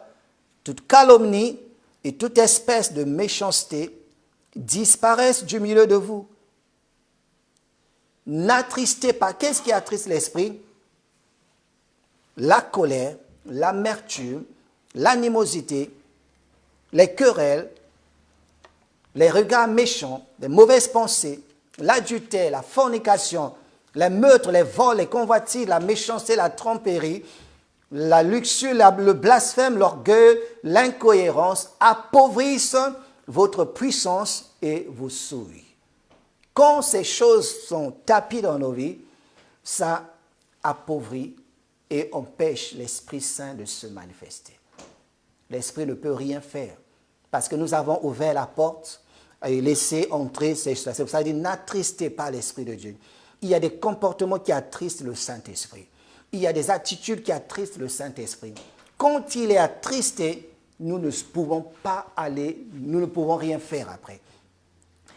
toute calomnie et toute espèce de méchanceté disparaissent du milieu de vous. N'attristez pas. Qu'est-ce qui attriste l'esprit? La colère, l'amertume, l'animosité, les querelles, les regards méchants, les mauvaises pensées, l'adultère, la fornication, les meurtres, les vols, les convoitises, la méchanceté, la tromperie, la luxure, le blasphème, l'orgueil, l'incohérence appauvrissent votre puissance et vous souillent. Quand ces choses sont tapées dans nos vies, ça appauvrit et empêche l'Esprit Saint de se manifester. L'Esprit ne peut rien faire parce que nous avons ouvert la porte et laissé entrer ces choses. C'est pour ça qu'il dit, n'attristez pas l'Esprit de Dieu. Il y a des comportements qui attristent le Saint-Esprit. Il y a des attitudes qui attristent le Saint-Esprit. Quand il est attristé, nous ne pouvons pas aller, nous ne pouvons rien faire après.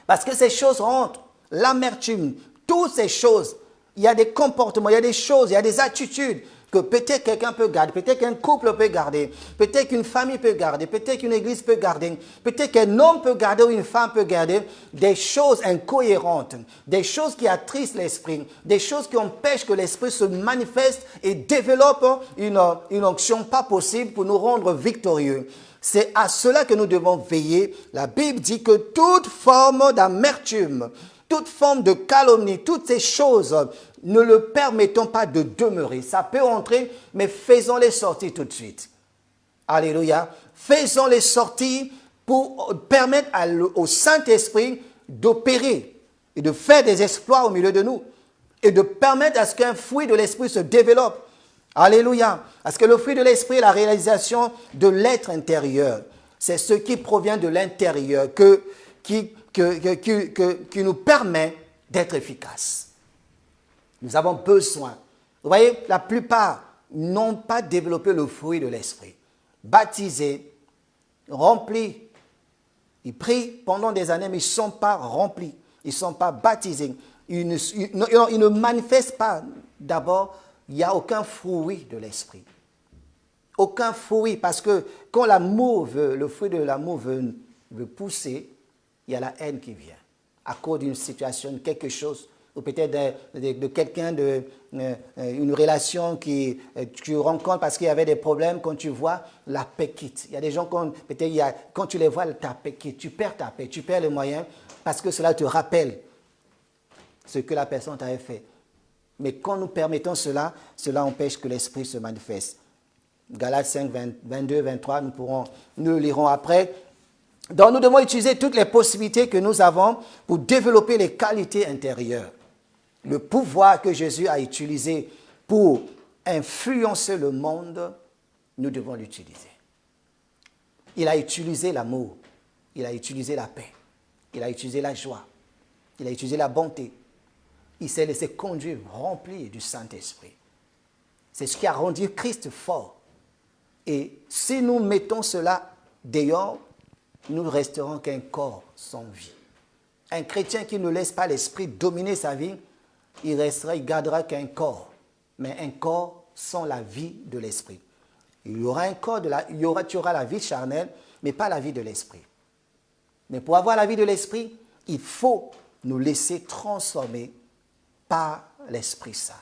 Parce que ces choses rentrent, l'amertume, toutes ces choses, il y a des comportements, il y a des choses, il y a des attitudes que peut-être quelqu'un peut garder, peut-être qu'un couple peut garder, peut-être qu'une famille peut garder, peut-être qu'une église peut garder, peut-être qu'un homme peut garder ou une femme peut garder des choses incohérentes, des choses qui attristent l'esprit, des choses qui empêchent que l'esprit se manifeste et développe une onction pas possible pour nous rendre victorieux. C'est à cela que nous devons veiller. La Bible dit que toute forme d'amertume, toute forme de calomnie, toutes ces choses, ne le permettons pas de demeurer. Ça peut entrer, mais faisons-les sortir tout de suite. Alléluia. Faisons-les sortir pour permettre au Saint-Esprit d'opérer et de faire des exploits au milieu de nous et de permettre à ce qu'un fruit de l'Esprit se développe. Alléluia. Parce que le fruit de l'Esprit est la réalisation de l'être intérieur. C'est ce qui provient de l'intérieur qui nous permet d'être efficaces. Nous avons besoin. Vous voyez, la plupart n'ont pas développé le fruit de l'Esprit. Baptisés, remplis. Ils prient pendant des années, mais ils ne sont pas remplis. Ils ne sont pas baptisés. Ils ne manifestent pas. D'abord, il n'y a aucun fruit de l'Esprit. Aucun fruit, parce que quand le fruit de l'amour veut pousser, il y a la haine qui vient. À cause d'une situation, quelque chose, ou peut-être de quelqu'un, une relation que tu rencontres parce qu'il y avait des problèmes, quand tu vois, la paix quitte. Il y a des gens, quand tu les vois, ta paix quitte. Tu perds ta paix, tu perds les moyens parce que cela te rappelle ce que la personne t'avait fait. Mais quand nous permettons cela empêche que l'Esprit se manifeste. Galates 5, 22, 23, nous le lirons après. Donc nous devons utiliser toutes les possibilités que nous avons pour développer les qualités intérieures. Le pouvoir que Jésus a utilisé pour influencer le monde, nous devons l'utiliser. Il a utilisé l'amour, il a utilisé la paix, il a utilisé la joie, il a utilisé la bonté. Il s'est laissé conduire, rempli du Saint-Esprit. C'est ce qui a rendu Christ fort. Et si nous mettons cela dehors, nous ne resterons qu'un corps sans vie. Un chrétien qui ne laisse pas l'esprit dominer sa vie, il gardera qu'un corps, mais un corps sans la vie de l'esprit. Il y aura un corps, tu auras la vie charnelle, mais pas la vie de l'esprit. Mais pour avoir la vie de l'esprit, il faut nous laisser transformer par l'Esprit Saint.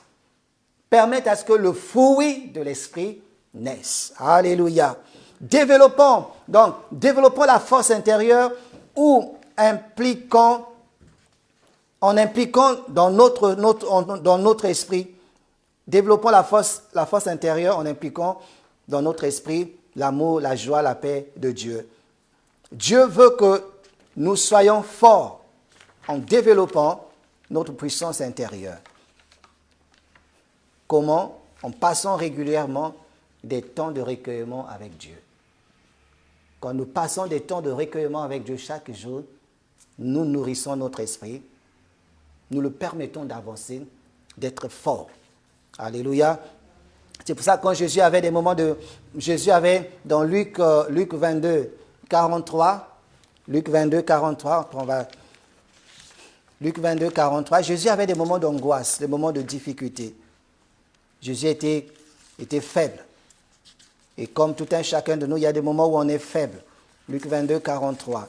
Permettre à ce que le fruit de l'esprit naisse. Alléluia. Développons la force intérieure en impliquant dans notre esprit. Développons la force intérieure en impliquant dans notre esprit l'amour, la joie, la paix de Dieu. Dieu veut que nous soyons forts en développant notre puissance intérieure. Comment? en passant régulièrement des temps de recueillement avec Dieu. Quand nous passons des temps de recueillement avec Dieu chaque jour, nous nourrissons notre esprit, nous le permettons d'avancer, d'être fort. Alléluia. C'est pour ça que quand Jésus avait des moments de... Jésus avait dans Luc 22, 43, Luc 22, 43, Luc 22, 43, Jésus avait des moments d'angoisse, des moments de difficulté. Jésus était faible. Et comme tout un chacun de nous, il y a des moments où on est faible. Luc 22, 43.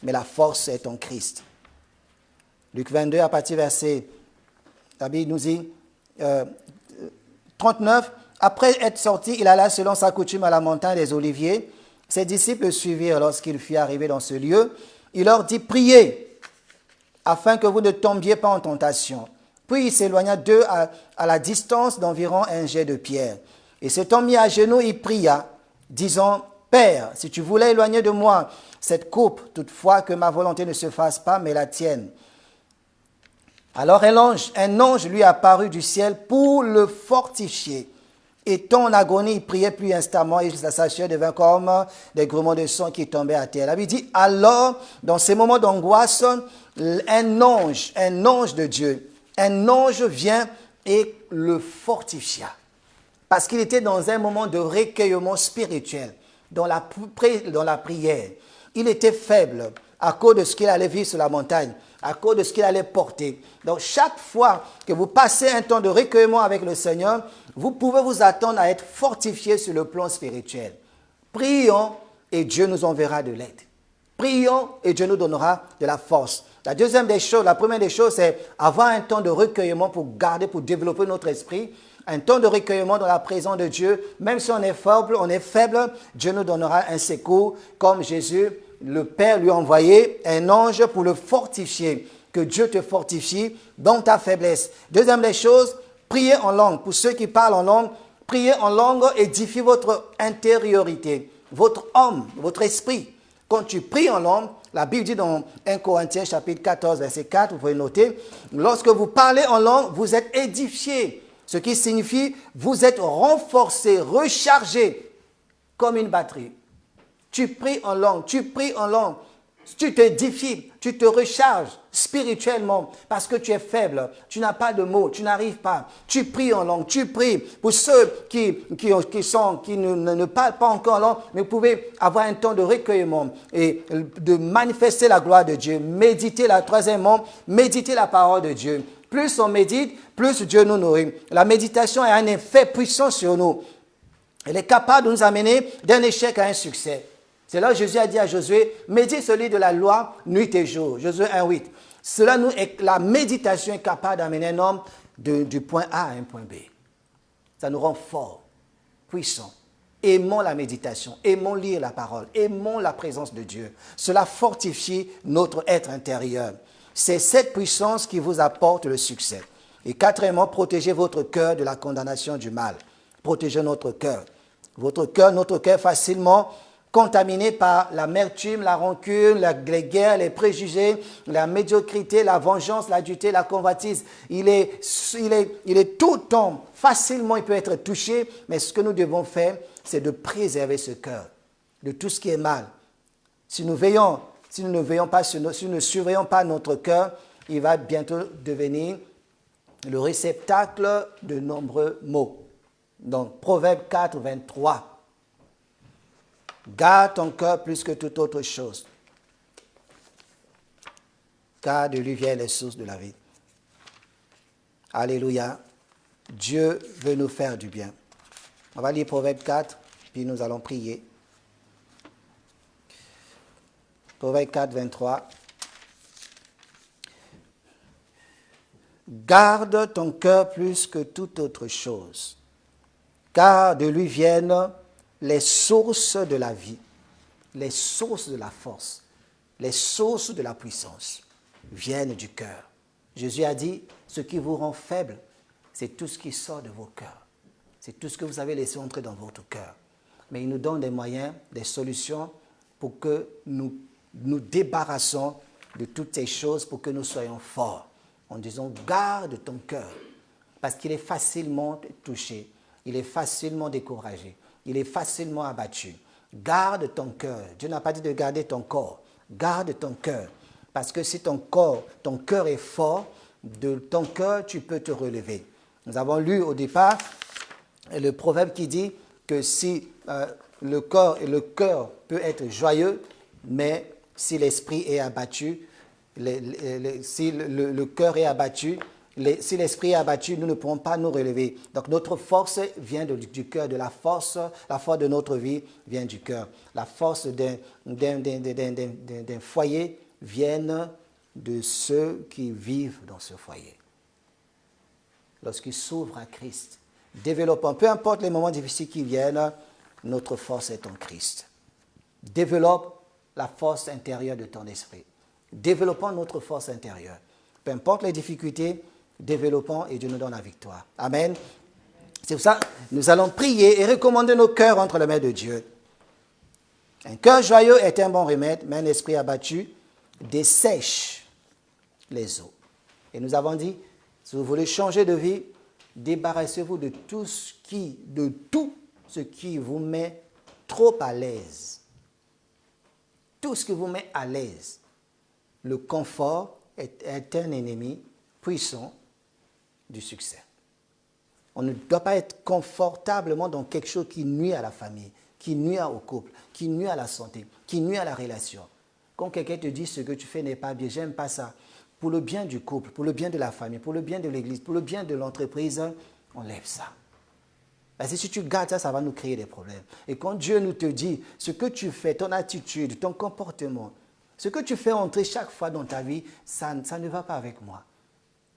Mais la force est en Christ. Luc 22, à partir verset, la Bible nous dit, 39, après être sorti, il alla selon sa coutume à la montagne des Oliviers. Ses disciples le suivirent lorsqu'il fut arrivé dans ce lieu. Il leur dit, priez, afin que vous ne tombiez pas en tentation. Puis il s'éloigna d'eux à la distance d'environ un jet de pierre. Et s'étant mis à genoux, il pria, disant, Père, si tu voulais éloigner de moi cette coupe, toutefois que ma volonté ne se fasse pas, mais la tienne. Alors un ange lui apparut du ciel pour le fortifier. Étant en agonie, il priait plus instamment et sa chair devint comme des grumements de sang qui tombaient à terre. La Bible dit, alors, dans ces moments d'angoisse, un ange de Dieu, un ange vient et le fortifia. Parce qu'il était dans un moment de recueillement spirituel, dans la prière. Il était faible à cause de ce qu'il allait vivre sur la montagne, à cause de ce qu'il allait porter. Donc chaque fois que vous passez un temps de recueillement avec le Seigneur, vous pouvez vous attendre à être fortifié sur le plan spirituel. Prions et Dieu nous enverra de l'aide. Prions et Dieu nous donnera de la force. La première des choses, c'est avoir un temps de recueillement pour développer notre esprit. Un temps de recueillement dans la présence de Dieu. Même si on est faible, Dieu nous donnera un secours comme Jésus, le Père lui a envoyé un ange pour le fortifier. Que Dieu te fortifie dans ta faiblesse. Deuxième des choses, priez en langue. Pour ceux qui parlent en langue, priez en langue, édifie votre intériorité, votre âme, votre esprit. Quand tu pries en langue, la Bible dit dans 1 Corinthiens chapitre 14, verset 4, vous pouvez noter, lorsque vous parlez en langue, vous êtes édifiés. Ce qui signifie, vous êtes renforcés, rechargés, comme une batterie. Tu pries en langue, tu t'édifies, tu te recharges spirituellement parce que tu es faible, tu n'as pas de mots, tu n'arrives pas. Tu pries en langue, tu pries. Pour ceux qui ne parlent pas encore en langue, mais vous pouvez avoir un temps de recueillement et de manifester la gloire de Dieu. Troisièmement, méditer la parole de Dieu. Plus on médite, plus Dieu nous nourrit. La méditation a un effet puissant sur nous. Elle est capable de nous amener d'un échec à un succès. C'est là que Jésus a dit à Josué, médite ce livre de la loi nuit et jour. Josué 1:8. La méditation est capable d'amener un homme du point A à un point B. Ça nous rend forts, puissants. Aimons la méditation, aimons lire la parole, aimons la présence de Dieu. Cela fortifie notre être intérieur. C'est cette puissance qui vous apporte le succès. Et quatrièmement, protégez votre cœur de la condamnation du mal. Protégez notre cœur. Notre cœur facilement contaminé par l'amertume, la rancune, les guerres, les préjugés, la médiocrité, la vengeance, la dureté, la convoitise. Il est tout le temps, facilement, il peut être touché, mais ce que nous devons faire, c'est de préserver ce cœur de tout ce qui est mal. Si nous ne surveillons pas notre cœur, il va bientôt devenir le réceptacle de nombreux maux. Donc, Proverbe 4, 23. Garde ton cœur plus que toute autre chose, car de lui viennent les sources de la vie. Alléluia. Dieu veut nous faire du bien. On va lire Proverbe 4, puis nous allons prier. Proverbe 4, 23. Garde ton cœur plus que toute autre chose, car de lui viennent les sources de la vie, les sources de la force, les sources de la puissance viennent du cœur. Jésus a dit, ce qui vous rend faible, c'est tout ce qui sort de vos cœurs. C'est tout ce que vous avez laissé entrer dans votre cœur. Mais il nous donne des moyens, des solutions pour que nous débarrassons de toutes ces choses, pour que nous soyons forts. En disant, garde ton cœur. Parce qu'il est facilement touché, il est facilement découragé, il est facilement abattu. Garde ton cœur. Dieu n'a pas dit de garder ton corps. Garde ton cœur. Parce que si ton cœur est fort, de ton cœur, tu peux te relever. Nous avons lu au départ le proverbe qui dit que si le cœur peut être joyeux, mais si l'esprit est abattu, si le cœur est abattu, si l'esprit est abattu, nous ne pourrons pas nous relever. Donc notre force vient du cœur, la force de notre vie vient du cœur. La force d'un foyer vient de ceux qui vivent dans ce foyer. Lorsqu'ils s'ouvrent à Christ, développons, peu importe les moments difficiles qui viennent, notre force est en Christ. Développe la force intérieure de ton esprit. Développons notre force intérieure. Peu importe les difficultés, développons et Dieu nous donne la victoire. Amen. C'est pour ça que nous allons prier et recommander nos cœurs entre les mains de Dieu. Un cœur joyeux est un bon remède, mais un esprit abattu dessèche les eaux. Et nous avons dit, si vous voulez changer de vie, débarrassez-vous de tout ce qui vous met trop à l'aise. Tout ce qui vous met à l'aise. Le confort est un ennemi puissant du succès. On ne doit pas être confortablement dans quelque chose qui nuit à la famille, qui nuit au couple, qui nuit à la santé, qui nuit à la relation. Quand quelqu'un te dit ce que tu fais n'est pas bien, j'aime pas ça. Pour le bien du couple, pour le bien de la famille, pour le bien de l'église, pour le bien de l'entreprise, on lève ça. Parce que si tu gardes ça, ça va nous créer des problèmes. Et quand Dieu nous te dit ce que tu fais, ton attitude, ton comportement, ce que tu fais entrer chaque fois dans ta vie, ça ne va pas avec moi.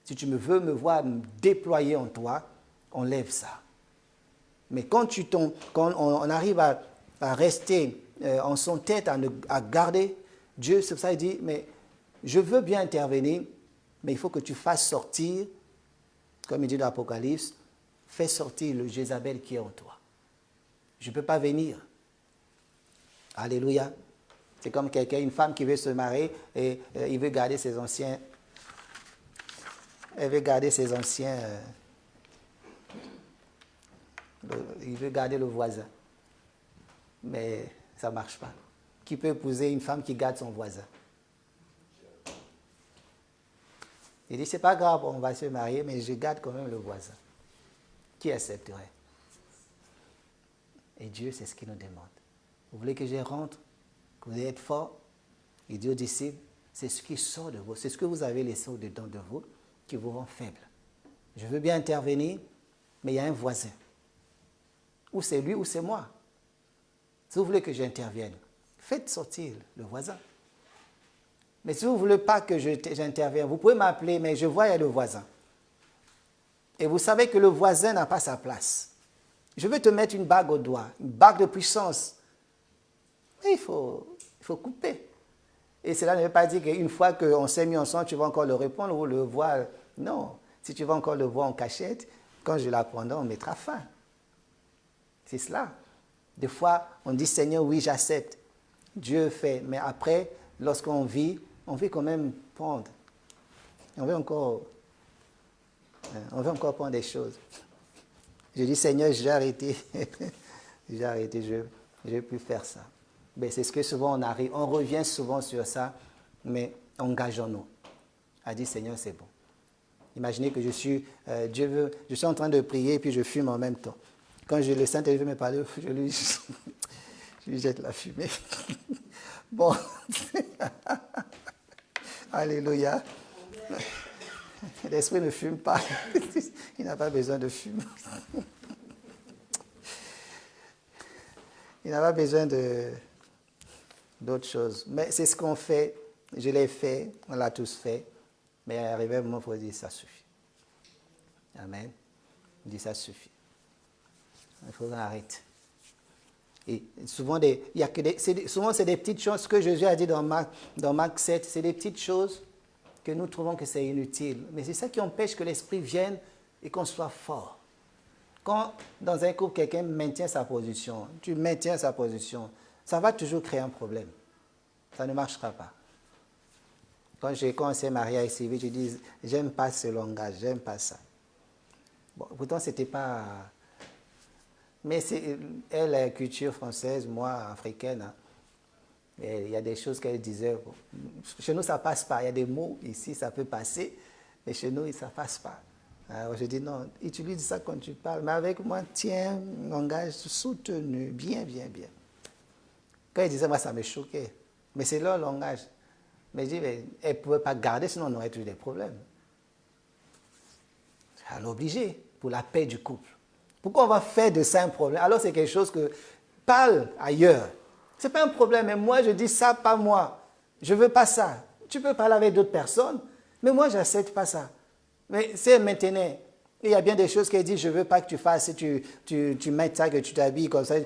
Si tu veux me voir déployer en toi, on lève ça. Mais quand on arrive à rester en son tête, à garder, Dieu, c'est pour ça qu'il dit, mais je veux bien intervenir, mais il faut que tu fasses sortir, comme il dit dans l'Apocalypse, fais sortir le Jézabel qui est en toi. Je ne peux pas venir. Alléluia. C'est comme une femme qui veut se marier et il veut garder ses anciens. Elle veut garder ses anciens. Il veut garder le voisin. Mais ça ne marche pas. Qui peut épouser une femme qui garde son voisin? Il dit, c'est pas grave, on va se marier, mais je garde quand même le voisin. Qui accepterait? Et Dieu, c'est ce qu'il nous demande. Vous voulez que je rentre, que vous allez être fort? Il dit aux disciples, c'est ce qui sort de vous, c'est ce que vous avez laissé au-dedans de vous qui vous rend faible. Je veux bien intervenir, mais il y a un voisin. Ou c'est lui ou c'est moi. Si vous voulez que j'intervienne, faites sortir le voisin. Mais si vous ne voulez pas que j'intervienne, vous pouvez m'appeler, mais je vois il y a le voisin. Et vous savez que le voisin n'a pas sa place. Je vais te mettre une bague au doigt, une bague de puissance. Mais il faut couper. Et cela ne veut pas dire qu'une fois qu'on s'est mis ensemble, tu vas encore le répondre ou le voir. Non. Si tu vas encore le voir en cachette, quand je l'apprendrai, on mettra fin. C'est cela. Des fois, on dit, Seigneur, oui, j'accepte. Dieu fait. Mais après, lorsqu'on vit, on veut quand même prendre. On veut encore prendre des choses. Je dis, Seigneur, j'ai arrêté. J'ai arrêté, je ne vais plus faire ça. Mais c'est ce que souvent on arrive. On revient souvent sur ça, mais engageons-nous. A dit, Seigneur, c'est bon. Imaginez que je suis en train de prier et puis je fume en même temps. Quand le Saint-Esprit me parle, je lui jette la fumée. Bon. Alléluia. L'esprit ne fume pas. Il n'a pas besoin de fumer. Il n'a pas besoin d'autre chose. Mais c'est ce qu'on fait. Je l'ai fait. On l'a tous fait. Mais arrivé un moment, il faut dire ça suffit. Amen. Il dit ça suffit. Il faut qu'on arrête. Et souvent, souvent, c'est des petites choses. Ce que Jésus a dit dans Marc 7, c'est des petites choses que nous trouvons que c'est inutile. Mais c'est ça qui empêche que l'esprit vienne et qu'on soit fort. Quand dans un couple, quelqu'un maintient sa position, tu maintiens sa position, ça va toujours créer un problème. Ça ne marchera pas. Quand on s'est marié avec Sylvie, je dis, j'aime pas ce langage, j'aime pas ça. Bon, pourtant, c'était pas... Mais elle est culture française, moi, africaine. Hein. Et il y a des choses qu'elle disait. Chez nous, ça ne passe pas. Il y a des mots ici, ça peut passer. Mais chez nous, ça ne passe pas. Alors, je dis non, utilise ça quand tu parles. Mais avec moi, tiens, langage soutenu. Bien, bien, bien. Quand elle disait, moi, ça me choquait. Mais c'est leur langage. Mais je dis, mais elle ne pouvait pas garder, sinon on aurait eu des problèmes. Elle est obligée pour la paix du couple. Pourquoi on va faire de ça un problème? Alors c'est quelque chose que parle ailleurs. Ce n'est pas un problème, mais moi je dis ça, pas moi. Je ne veux pas ça. Tu peux parler avec d'autres personnes, mais moi je n'accepte pas ça. Mais c'est maintenant. Il y a bien des choses qu'elle dit, je ne veux pas que tu fasses, tu mettes ça, que tu t'habilles comme ça.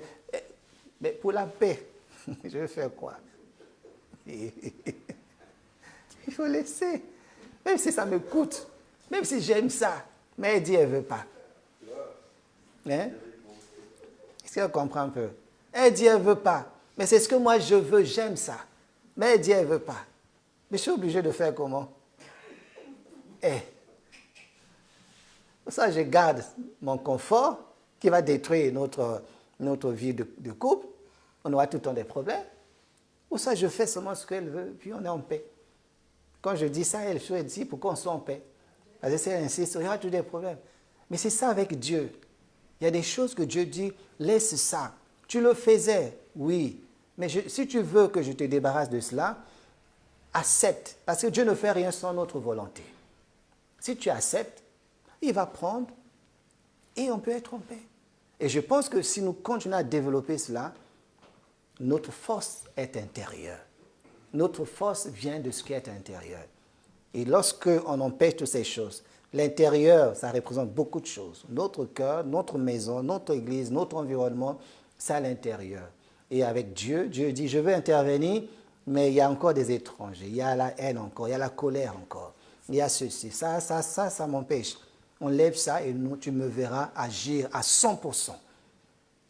Mais pour la paix, je vais faire quoi? Il faut laisser. Même si ça me coûte, même si j'aime ça. Mais elle dit, elle ne veut pas. Hein? Est-ce qu'elle comprend un peu? Elle dit, elle ne veut pas. Mais c'est ce que moi je veux, j'aime ça. Mais elle dit, elle ne veut pas. Mais je suis obligé de faire comment? Pour ça, je garde mon confort qui va détruire notre vie de couple. On aura tout le temps des problèmes. Pour ça, je fais seulement ce qu'elle veut, puis on est en paix. Quand je dis ça, elle dit pourquoi on soit en paix. Parce que si elle insiste, il y aura tous des problèmes. Mais c'est ça avec Dieu. Il y a des choses que Dieu dit, laisse ça. Tu le faisais, oui. Mais si tu veux que je te débarrasse de cela, accepte. Parce que Dieu ne fait rien sans notre volonté. Si tu acceptes, il va prendre et on peut être en paix. Et je pense que si nous continuons à développer cela, notre force est intérieure. Notre force vient de ce qui est intérieur. Et lorsqu'on empêche toutes ces choses, l'intérieur, ça représente beaucoup de choses. Notre cœur, notre maison, notre église, notre environnement, c'est à l'intérieur. Et avec Dieu, Dieu dit, je veux intervenir, mais il y a encore des étrangers. Il y a la haine encore, il y a la colère encore. Il y a ceci, ça m'empêche. On lève ça et nous, tu me verras agir à 100%.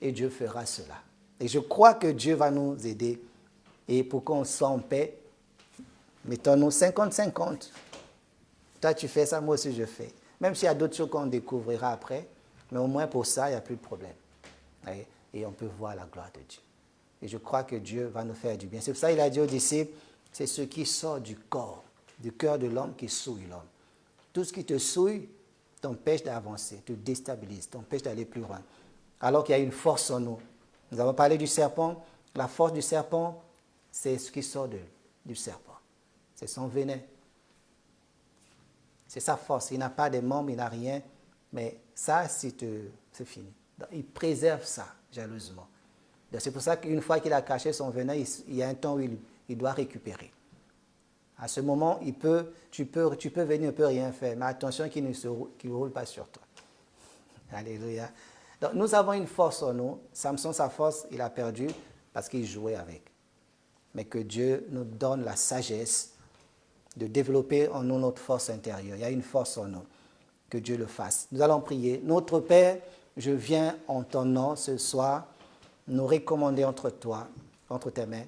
Et Dieu fera cela. Et je crois que Dieu va nous aider. Et pour qu'on soit en paix, mettons-nous 50-50. Toi, tu fais ça, moi aussi, je fais. Même s'il y a d'autres choses qu'on découvrira après, mais au moins pour ça, il n'y a plus de problème. Et on peut voir la gloire de Dieu. Et je crois que Dieu va nous faire du bien. C'est pour ça qu'il a dit aux disciples, c'est ce qui sort du corps, du cœur de l'homme qui souille l'homme. Tout ce qui te souille t'empêche d'avancer, te déstabilise, t'empêche d'aller plus loin. Alors qu'il y a une force en nous. Nous avons parlé du serpent. La force du serpent, c'est ce qui sort du serpent. C'est son venin. C'est sa force. Il n'a pas de membres, il n'a rien. Mais ça, c'est fini. Donc, il préserve ça, jalousement. C'est pour ça qu'une fois qu'il a caché son venin, il y a un temps où il doit récupérer. À ce moment, tu peux venir, il ne peut rien faire. Mais attention qu'il ne roule pas sur toi. Alléluia. Donc, nous avons une force en nous. Samson, sa force, il a perdu parce qu'il jouait avec. Mais que Dieu nous donne la sagesse de développer en nous notre force intérieure. Il y a une force en nous. Que Dieu le fasse. Nous allons prier. Notre Père, je viens en ton nom ce soir nous recommander entre tes mains.